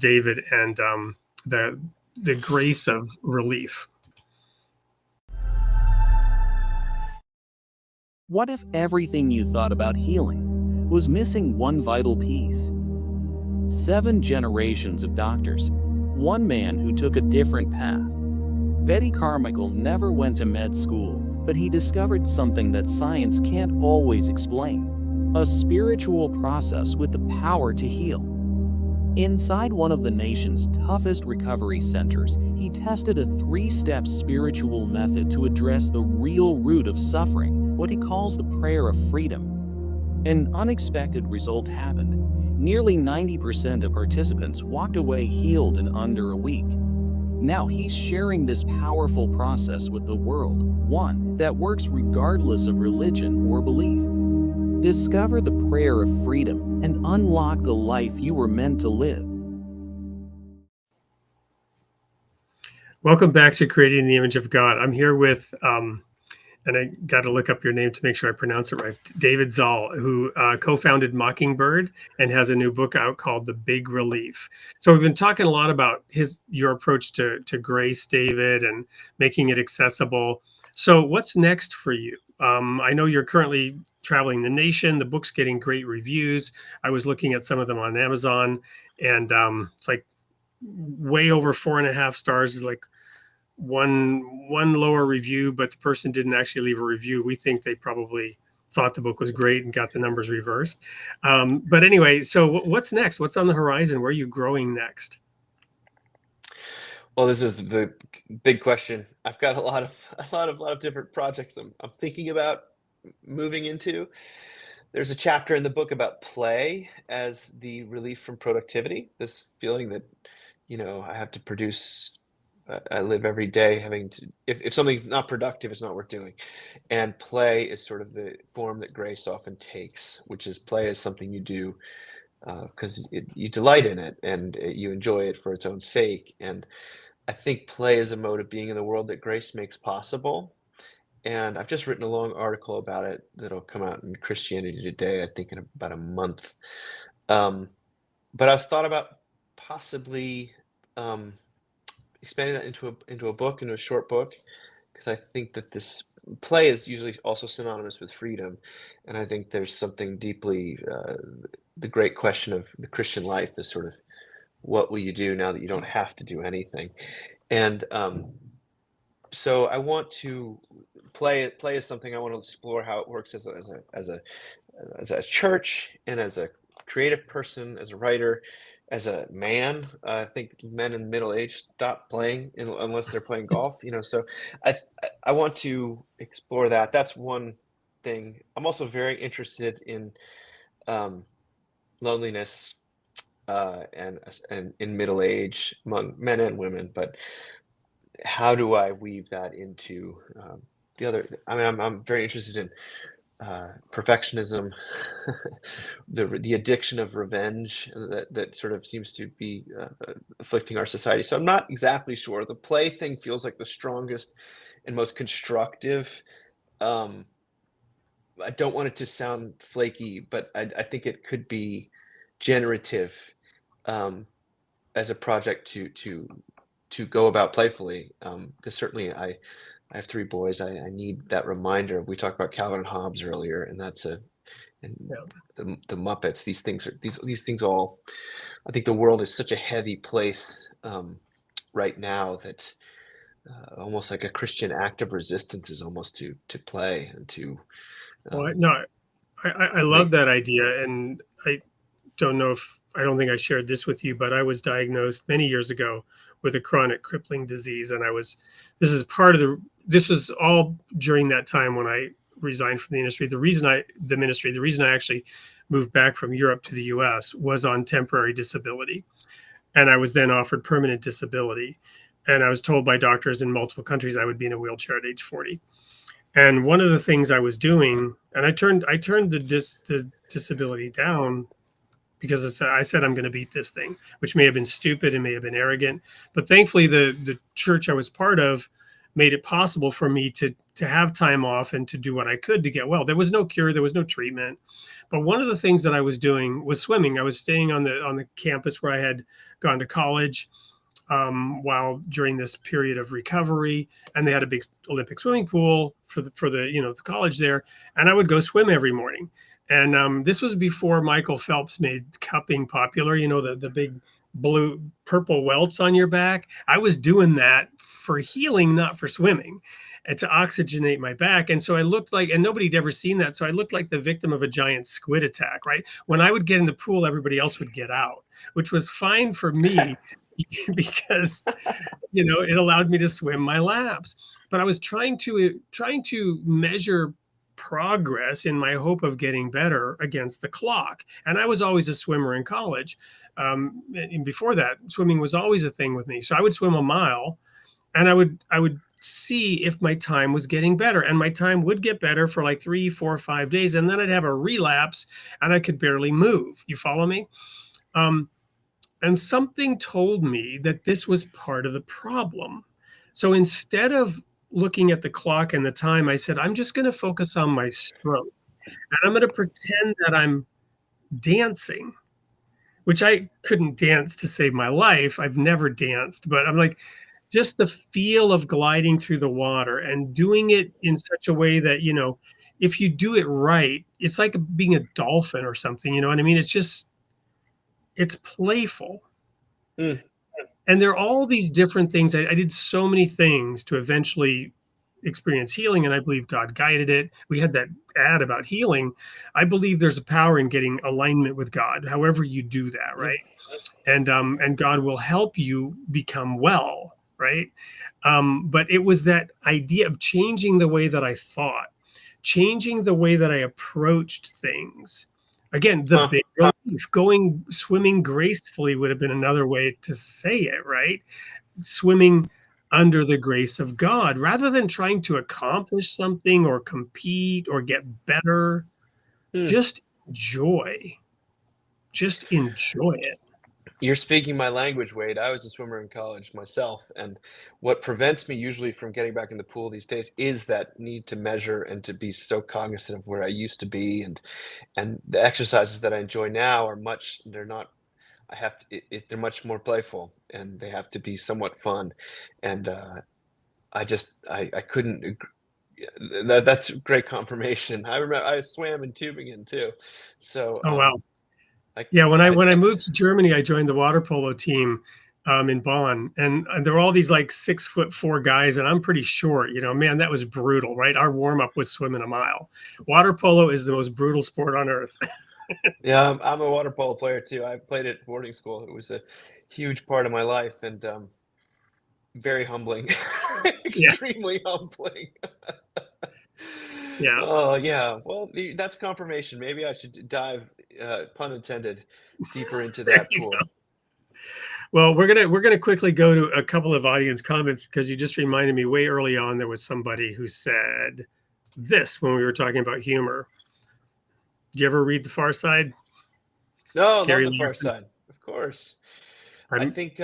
David and the grace of relief. What if everything you thought about healing was missing one vital piece? 7 generations of doctors, one man who took a different path. Betty Carmichael never went to med school, but he discovered something that science can't always explain: a spiritual process with the power to heal. Inside one of the nation's toughest recovery centers, he tested a 3-step spiritual method to address the real root of suffering, what he calls the prayer of freedom. An unexpected result happened. Nearly 90% of participants walked away healed in under a week. Now he's sharing this powerful process with the world, one that works regardless of religion or belief. Discover the prayer of freedom and unlock the life you were meant to live. Welcome back to Creating in the Image of God. I'm here with, and I got to look up your name to make sure I pronounce it right, David Zahl, who co-founded Mockingbird and has a new book out called The Big Relief. So we've been talking a lot about your approach to grace, David, and making it accessible. So what's next for you? I know you're currently traveling the nation. The book's getting great reviews. I was looking at some of them on Amazon, and it's like way over 4.5 stars. Is like one lower review, but the person didn't actually leave a review. We think they probably thought the book was great and got the numbers reversed. But anyway, so what's next? What's on the horizon? Where are you growing next? Well, this is the big question. I've got a lot of different projects I'm thinking about moving into. There's a chapter in the book about play as the relief from productivity. This feeling that, I have to produce. I live every day having to. If something's not productive, it's not worth doing. And play is sort of the form that grace often takes, which is play is something you do because you delight in it, and you enjoy it for its own sake. And I think play is a mode of being in the world that grace makes possible. And I've just written a long article about it that'll come out in Christianity Today, I think in about a month. But I've thought about possibly expanding that into a book, into a short book, because I think that this play is usually also synonymous with freedom. And I think there's something deeply, the great question of the Christian life is sort of, what will you do now that you don't have to do anything? And so I want to play is something I want to explore how it works as a church, and as a creative person, as a writer, as a man. I think men in middle age stop playing unless they're playing golf. So I want to explore that. That's one thing. I'm also very interested in loneliness and in middle age among men and women, but how do I weave that into the other? I mean, I'm very interested in perfectionism, the addiction of revenge that sort of seems to be afflicting our society. So I'm not exactly sure. The play thing feels like the strongest and most constructive. I don't want it to sound flaky, but I think it could be generative, as a project to go about playfully. Because certainly I have 3 boys. I need that reminder. We talked about Calvin and Hobbes earlier, and and the Muppets. These things all. I think the world is such a heavy place right now that almost like a Christian act of resistance is almost to play and to Well, um, no, I love make. that idea, and I don't think I shared this with you, but I was diagnosed many years ago with a chronic crippling disease, and this was all during that time when I resigned from the ministry. The reason I actually moved back from Europe to the U.S. was on temporary disability, and I was then offered permanent disability, and I was told by doctors in multiple countries I would be in a wheelchair at age 40. And one of the things I was doing, and I turned the disability down because I said I'm going to beat this thing, which may have been stupid and may have been arrogant. But thankfully, the church I was part of made it possible for me to have time off and to do what I could to get well. There was no cure, there was no treatment. But one of the things that I was doing was swimming. I was staying on the campus where I had gone to college while during this period of recovery, and they had a big Olympic swimming pool for the college there, and I would go swim every morning. And this was before Michael Phelps made cupping popular, the big purple welts on your back. I was doing that for healing, not for swimming, and to oxygenate my back. And so I looked like, and nobody'd ever seen that. So I looked like the victim of a giant squid attack, right? When I would get in the pool, everybody else would get out, which was fine for me because, it allowed me to swim my laps. But I was trying to measure progress in my hope of getting better against the clock. And I was always a swimmer in college. And before that, swimming was always a thing with me. So I would swim a mile, and I would see if my time was getting better. And my time would get better for like 3, 4, 5 days. And then I'd have a relapse and I could barely move. You follow me? And something told me that this was part of the problem. So instead of looking at the clock and the time, I said, I'm just going to focus on my stroke. And I'm going to pretend that I'm dancing, which I couldn't dance to save my life. I've never danced, but I'm like, just the feel of gliding through the water and doing it in such a way that, if you do it right, it's like being a dolphin or something, you know what I mean? It's playful. Mm. And there are all these different things. I did so many things to eventually experience healing, and I believe God guided it. We had that ad about healing. I believe there's a power in getting alignment with God, however you do that, right? And God will help you become well, right? But it was that idea of changing the way that I thought, changing the way that I approached things. Again, the big relief, swimming gracefully would have been another way to say it, right? Swimming under the grace of God, rather than trying to accomplish something or compete or get better. Just enjoy. Just enjoy it. You're speaking my language, Wade. I was a swimmer in college myself, and what prevents me usually from getting back in the pool these days is that need to measure and to be so cognizant of where I used to be, and the exercises that I enjoy now are they're not. I have to. They're much more playful, and they have to be somewhat fun, and I couldn't. That's great confirmation. I remember I swam in Tübingen too, so Oh wow. Yeah, when I moved to Germany, I joined the water polo team in Bonn, and there were all these like 6'4" guys, and I'm pretty short. Man, that was brutal, right? Our warm up was swimming a mile. Water polo is the most brutal sport on earth. Yeah, I'm a water polo player too. I played at boarding school. It was a huge part of my life, and very humbling, extremely humbling. Yeah. Oh yeah. Well, that's confirmation. Maybe I should dive, pun intended, deeper into that pool. Go. Well, we're gonna quickly go to a couple of audience comments, because you just reminded me way early on there was somebody who said this when we were talking about humor. Did you ever read The Far Side? No, Gary love The Far Larson? Side, of course. I think.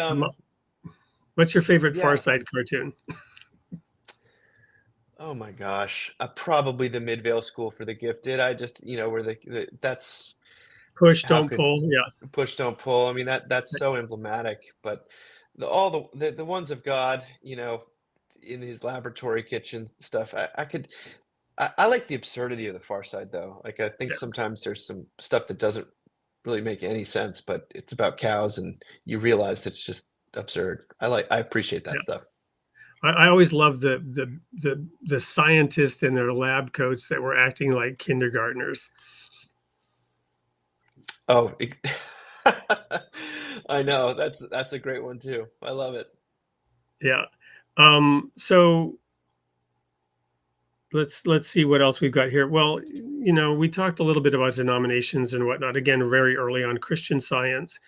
What's your favorite Yeah. Far Side cartoon? Oh my gosh, probably the Midvale School for the Gifted. I just, where that's Push, how don't could pull. Yeah. push don't pull. I mean, that's so emblematic. But all the ones of God, in his laboratory kitchen stuff, I like the absurdity of the Far Side though. Like I think Yeah. sometimes there's some stuff that doesn't really make any sense, but it's about cows, and you realize it's just absurd. I appreciate that Yeah. stuff. I always loved the scientists in their lab coats that were acting like kindergartners. Oh, I know. That's a great one too. I love it. Yeah. So let's see what else we've got here. Well, we talked a little bit about denominations and whatnot. Again, very early on, Christian Science.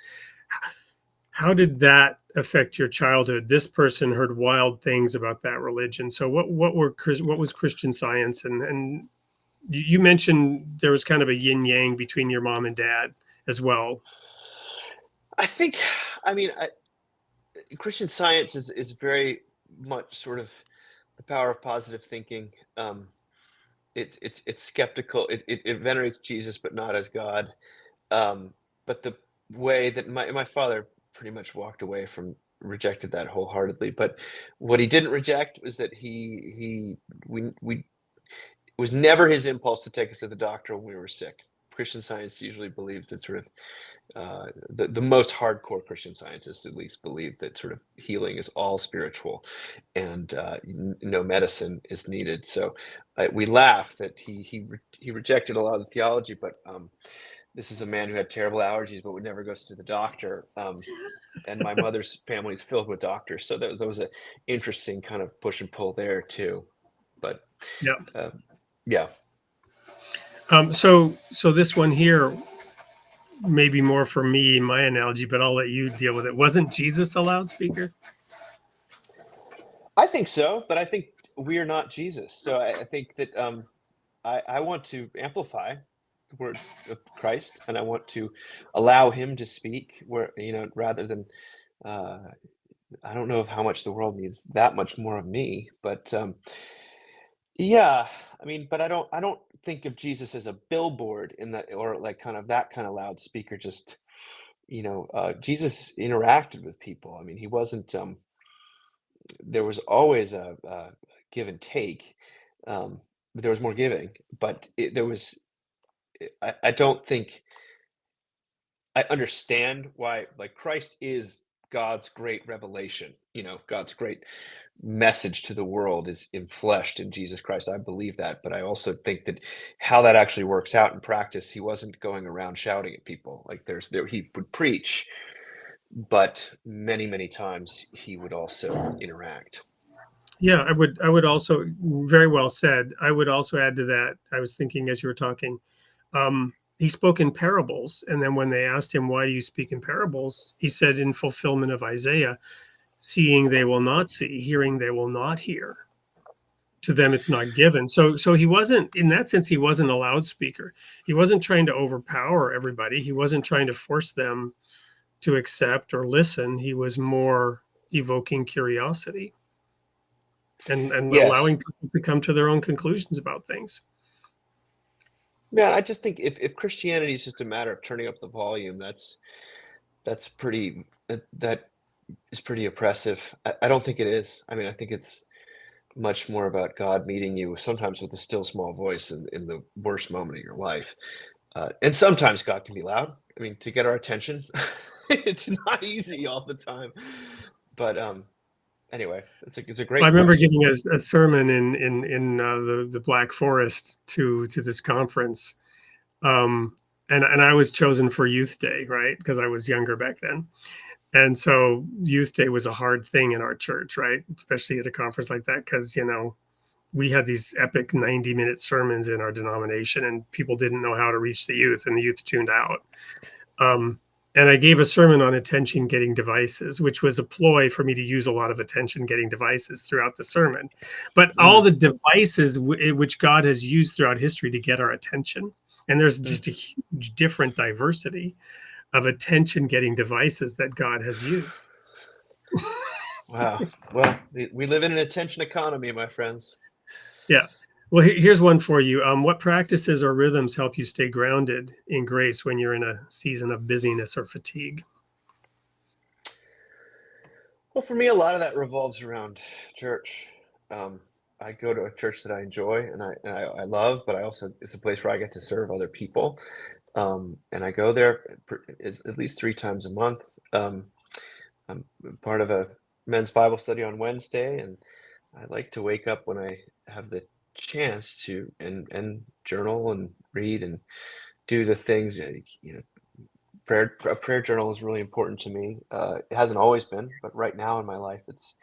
How did that affect your childhood? This person heard wild things about that religion. So what was Christian Science? And you mentioned there was kind of a yin yang between your mom and dad as well. I think, I mean, Christian Science is very much sort of the power of positive thinking. It's skeptical. It venerates Jesus, but not as God. But the way that my father pretty much walked away from rejected that wholeheartedly. But what he didn't reject was that we it was never his impulse to take us to the doctor when we were sick. Christian Science usually believes that sort of the most hardcore Christian scientists at least believe that sort of healing is all spiritual, and no medicine is needed. So we laugh that he rejected a lot of the theology, but this is a man who had terrible allergies but would never go to the doctor. And my mother's family is filled with doctors, so there was an interesting kind of push and pull there too. But Yeah. yeah. So this one here, maybe more for me, my analogy, but I'll let you deal with it. Wasn't Jesus a loudspeaker? I think so, but I think we are not Jesus. So I think that I want to amplify the words of Christ, and I want to allow him to speak where, rather than, I don't know of how much the world needs that much more of me, but yeah, I mean, but I don't think of Jesus as a billboard in that, or like kind of that kind of loudspeaker. Just, Jesus interacted with people. I mean, he wasn't, there was always a give and take. But there was more giving, but there was, I don't think I understand why, like, Christ is God's great revelation, God's great message to the world is enfleshed in Jesus Christ. I believe that, but I also think that how that actually works out in practice, he wasn't going around shouting at people. Like he would preach, but many, many times he would also interact. Yeah, I would also, very well said. I would also add to that. I was thinking as you were talking, he spoke in parables. And then when they asked him, why do you speak in parables? He said, in fulfillment of Isaiah, seeing they will not see, hearing they will not hear. To them, it's not given. So he wasn't, in that sense, he wasn't a loudspeaker. He wasn't trying to overpower everybody. He wasn't trying to force them to accept or listen. He was more evoking curiosity and Yes. allowing people to come to their own conclusions about things. Yeah, I just think if Christianity is just a matter of turning up the volume, that's pretty that is pretty oppressive. I don't think it is. I mean, I think it's much more about God meeting you sometimes with a still small voice in the worst moment of your life. And sometimes God can be loud. I mean, to get our attention, it's not easy all the time. But anyway, it's a I great remember question. giving a sermon in the Black Forest to this conference, and I was chosen for Youth Day, right? Because I was younger back then, and so Youth Day was a hard thing in our church, right? Especially at a conference like that, because we had these epic 90-minute sermons in our denomination, and people didn't know how to reach the youth, and the youth tuned out. And I gave a sermon on attention getting devices, which was a ploy for me to use a lot of attention getting devices throughout the sermon. But all the devices which God has used throughout history to get our attention, and there's just a huge different diversity of attention getting devices that God has used. Wow. Well, we live in an attention economy, my friends. Yeah. Well, here's one for you. What practices or rhythms help you stay grounded in grace when you're in a season of busyness or fatigue? Well, for me, a lot of that revolves around church. Um, I go to a church that I enjoy and I love, but I also it's a place where I get to serve other people. And I go there at least 3 times a month. I'm part of a men's Bible study on Wednesday, and I like to wake up when I have the chance to and journal and read and do the things. A prayer journal is really important to me. It hasn't always been, but right now in my life, it's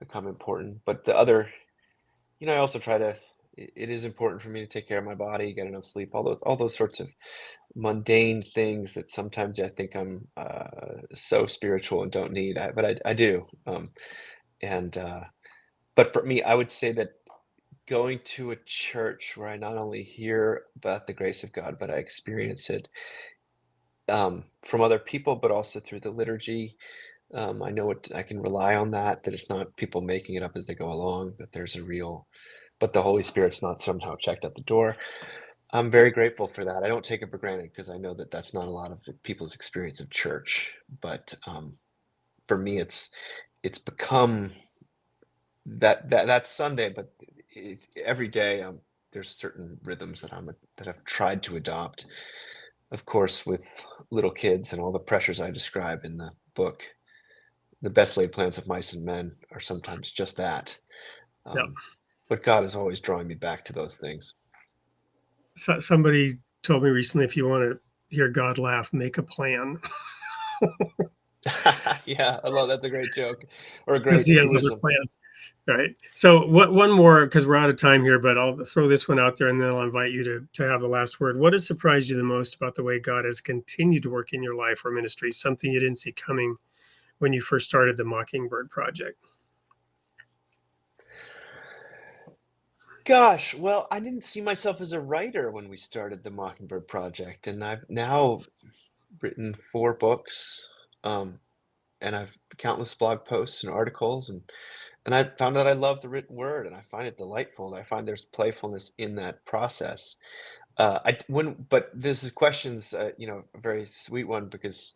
become important. But the other, I also try to. It is important for me to take care of my body, get enough sleep, all those sorts of mundane things that sometimes I think I'm so spiritual and don't need, but I do. And But for me, I would say that going to a church where I not only hear about the grace of God, but I experience it from other people, but also through the liturgy. I know I can rely on that it's not people making it up as they go along, that there's but the Holy Spirit's not somehow checked at the door. I'm very grateful for that. I don't take it for granted because I know that that's not a lot of people's experience of church. But for me, it's become that's Sunday, but every day there's certain rhythms that I've tried to adopt. Of course, with little kids and all the pressures I describe in the book, the best laid plans of mice and men are sometimes just that. Yeah. But God is always drawing me back to those things. So, somebody told me recently, if you want to hear God laugh, make a plan. Yeah, I love that's a great joke or a Because great he has other truism. plans. Right. So what one more, because we're out of time here, but I'll throw this one out there and then I'll invite you to have the last word. What has surprised you the most about the way God has continued to work in your life or ministry? Something you didn't see coming when you first started the Mockingbird Project? Gosh, well, I didn't see myself as a writer when we started the Mockingbird Project, and I've now written 4 books, um, and I've countless blog posts and articles, and I found that I love the written word, and I find it delightful. I find there's playfulness in that process. I when but this is questions, a very sweet one because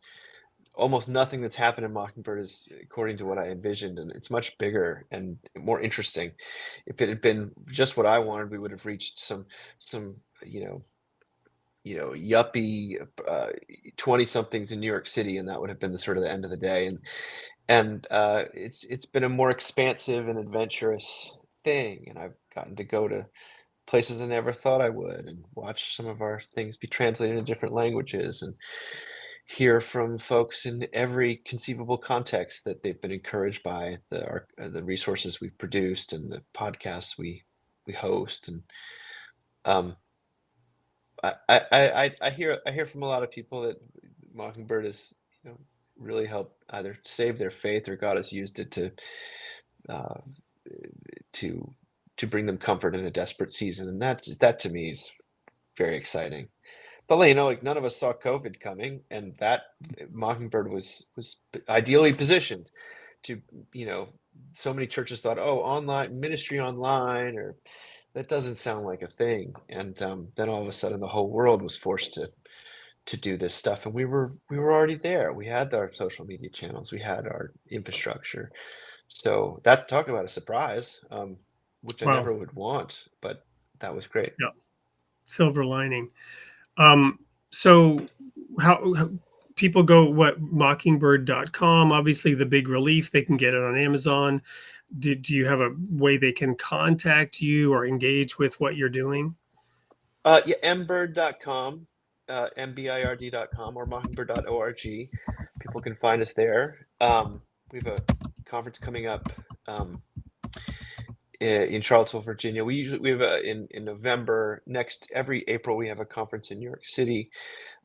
almost nothing that's happened in Mockingbird is according to what I envisioned, and it's much bigger and more interesting. If it had been just what I wanted, we would have reached some yuppie 20 somethings in New York City, and that would have been the sort of the end of the day. And it's been a more expansive and adventurous thing, and I've gotten to go to places I never thought I would, and watch some of our things be translated into different languages, and hear from folks in every conceivable context that they've been encouraged by the resources we've produced and the podcasts we host. And um, I hear from a lot of people that Mockingbird has really helped either save their faith or God has used it uh, to to bring them comfort in a desperate season, and that to me is very exciting. But like none of us saw COVID coming, and that Mockingbird was ideally positioned to, you know, so many churches thought, oh, online ministry online, or that doesn't sound like a thing. And then all of a sudden, the whole world was forced to do this stuff, and we were already there. We had our social media channels, we had our infrastructure. So that talk about a surprise, which I Wow. never would want, but that was great. Yeah. Silver lining. Um, so how people go, what, mockingbird.com, obviously the big relief, they can get it on Amazon. Do you have a way they can contact you or engage with what you're doing? Yeah, mbird.com, mbird.com, or mockingbird.org. People can find us there. We have a conference coming up in Charlottesville, Virginia. We have in November. Next every April we have a conference in New York City.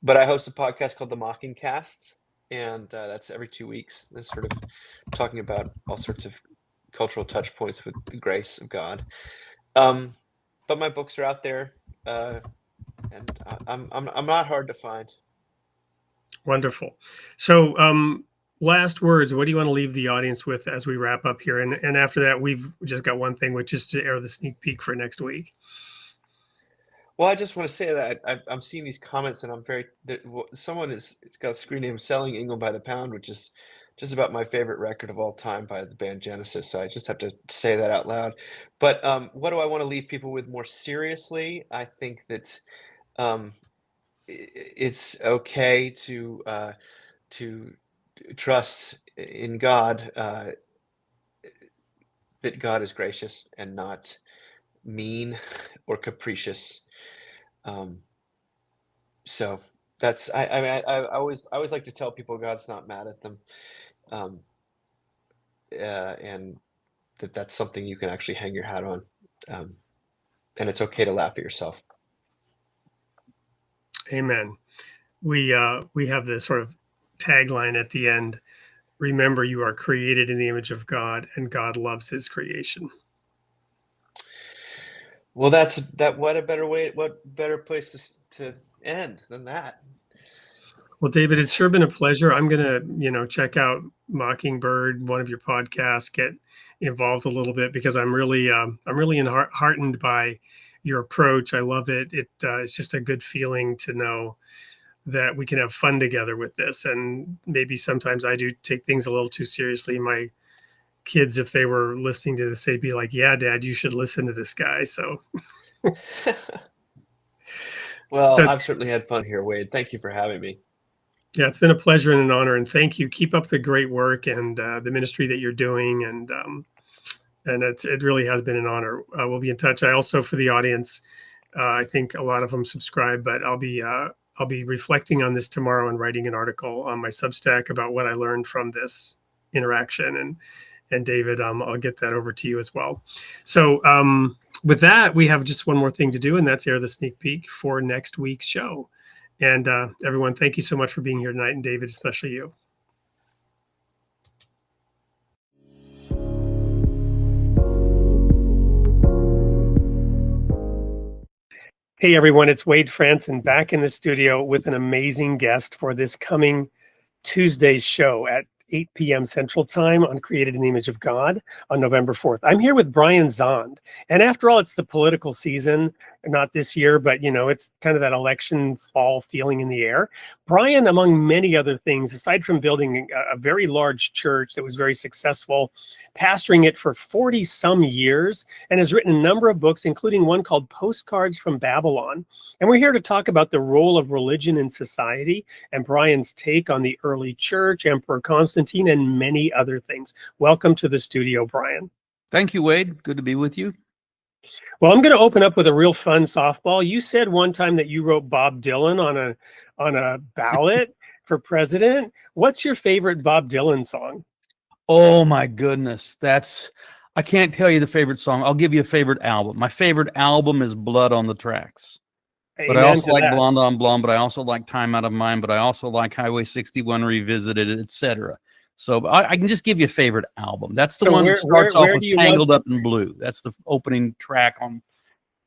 But I host a podcast called the Mockingcast, and that's every 2 weeks. That's sort of talking about all sorts of cultural touch points with the grace of God. But my books are out there. And I'm not hard to find. Wonderful. So last words. What do you want to leave the audience with as we wrap up here? And after that, we've just got one thing, which is to air the sneak peek for next week. Well, I just want to say that I'm seeing these comments, and I'm very someone it's got a screen name "Selling England by the Pound," which is just about my favorite record of all time by the band Genesis. So I just have to say that out loud. But what do I want to leave people with more seriously? I think that um, it's okay to trust in God, that God is gracious and not mean or capricious. Um, so that's I mean I always like to tell people God's not mad at them, um, and that's something you can actually hang your hat on, um, and it's okay to laugh at yourself. Amen. We have this sort of tagline at the end. Remember, you are created in the image of God, and God loves his creation. Well, what a better way, what better place to end than that. Well, David, it's sure been a pleasure. I'm gonna, check out Mockingbird, one of your podcasts, get involved a little bit because I'm really heartened by your approach. I love it. It's just a good feeling to know that we can have fun together with this. And maybe sometimes I do take things a little too seriously. My kids, if they were listening to this, they'd be like, "Yeah, Dad, you should listen to this guy." So, Well, I've certainly had fun here, Wade. Thank you for having me. Yeah, it's been a pleasure and an honor, and thank you. Keep up the great work and the ministry that you're doing, and it really has been an honor. We'll be in touch. I also, for the audience, I think a lot of them subscribe, but I'll be reflecting on this tomorrow and writing an article on my Substack about what I learned from this interaction. And David, I'll get that over to you as well. So with that, we have just one more thing to do, and that's air the sneak peek for next week's show. And everyone, thank you so much for being here tonight, and David, especially you. Hey everyone, it's Wade Franson back in the studio with an amazing guest for this coming Tuesday's show at 8 p.m. Central Time on Created in the Image of God on November 4th. I'm here with Brian Zahnd. And after all, it's the political season, not this year, but it's kind of that election fall feeling in the air. Brian, among many other things, aside from building a very large church that was very successful, pastoring it for 40 some years, and has written a number of books, including one called Postcards from Babylon. And we're here to talk about the role of religion in society and Brian's take on the early church, Emperor Constantine, and many other things. Welcome to the studio, Brian. Thank you, Wade. Good to be with you. Well, I'm going to open up with a real fun softball. You said one time that you wrote Bob Dylan on a ballot for president. What's your favorite Bob Dylan song? Oh my goodness. I can't tell you the favorite song. I'll give you a favorite album. My favorite album is Blood on the Tracks. But I also like Blonde on Blonde, but I also like Time Out of Mind, but I also like Highway 61 Revisited, etc. So I can just give you a favorite album. That's the one that starts off with Tangled Up in Blue. That's the opening track on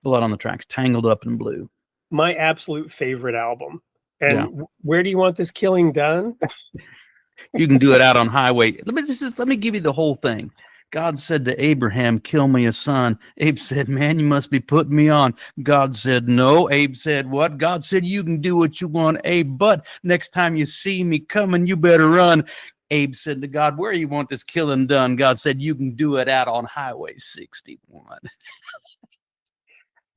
Blood on the Tracks, Tangled Up in Blue. My absolute favorite album. And where do you want this killing done? You can do it out on highway. Let me give you the whole thing. God said to Abraham, "Kill me a son." Abe said, "Man, you must be putting me on." God said, "No." Abe said, "What?" God said, "You can do what you want, Abe, but next time you see me coming, you better run." Abe said to God, "Where you want this killing done?" God said, "You can do it out on Highway 61.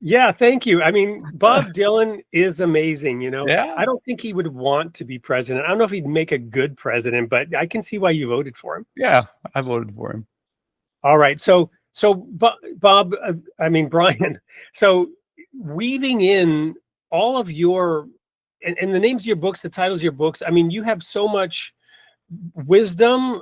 Yeah, thank you. I mean, Bob Dylan is amazing, Yeah. I don't think he would want to be president. I don't know if he'd make a good president, but I can see why you voted for him. Yeah, I voted for him. All right. So Bob, Brian, so weaving in all of your, and the names of your books, the titles of your books, I mean, you have so much wisdom,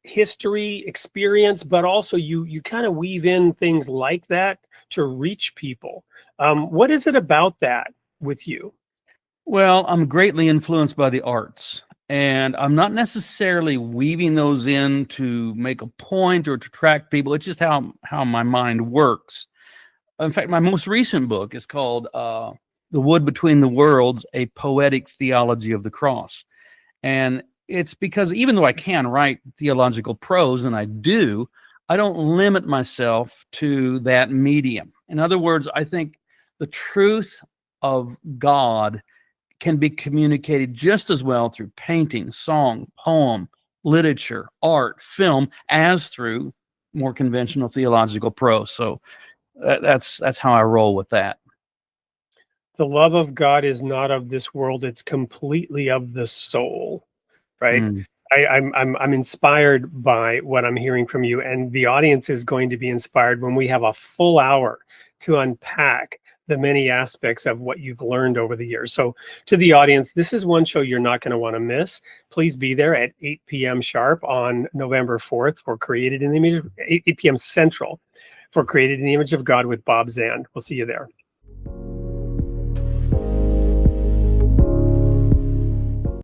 history, experience, but also you kind of weave in things like that to reach people. What is it about that with you? Well, I'm greatly influenced by the arts, and I'm not necessarily weaving those in to make a point or to attract people. It's just how my mind works. In fact, my most recent book is called The Wood Between the Worlds, A Poetic Theology of the Cross. And it's because even though I can write theological prose, and I do, I don't limit myself to that medium. In other words, I think the truth of God can be communicated just as well through painting, song, poem, literature, art, film, as through more conventional theological prose. So that's how I roll with that. The love of God is not of this world; it's completely of the soul, right? Mm. I'm inspired by what I'm hearing from you, and the audience is going to be inspired when we have a full hour to unpack the many aspects of what you've learned over the years. So to the audience, this is one show you're not going to want to miss. Please be there at 8 p.m. sharp on November 4th for Created in the Image, 8 p.m. Central for Created in the Image of God with Bob Zand. We'll see you there.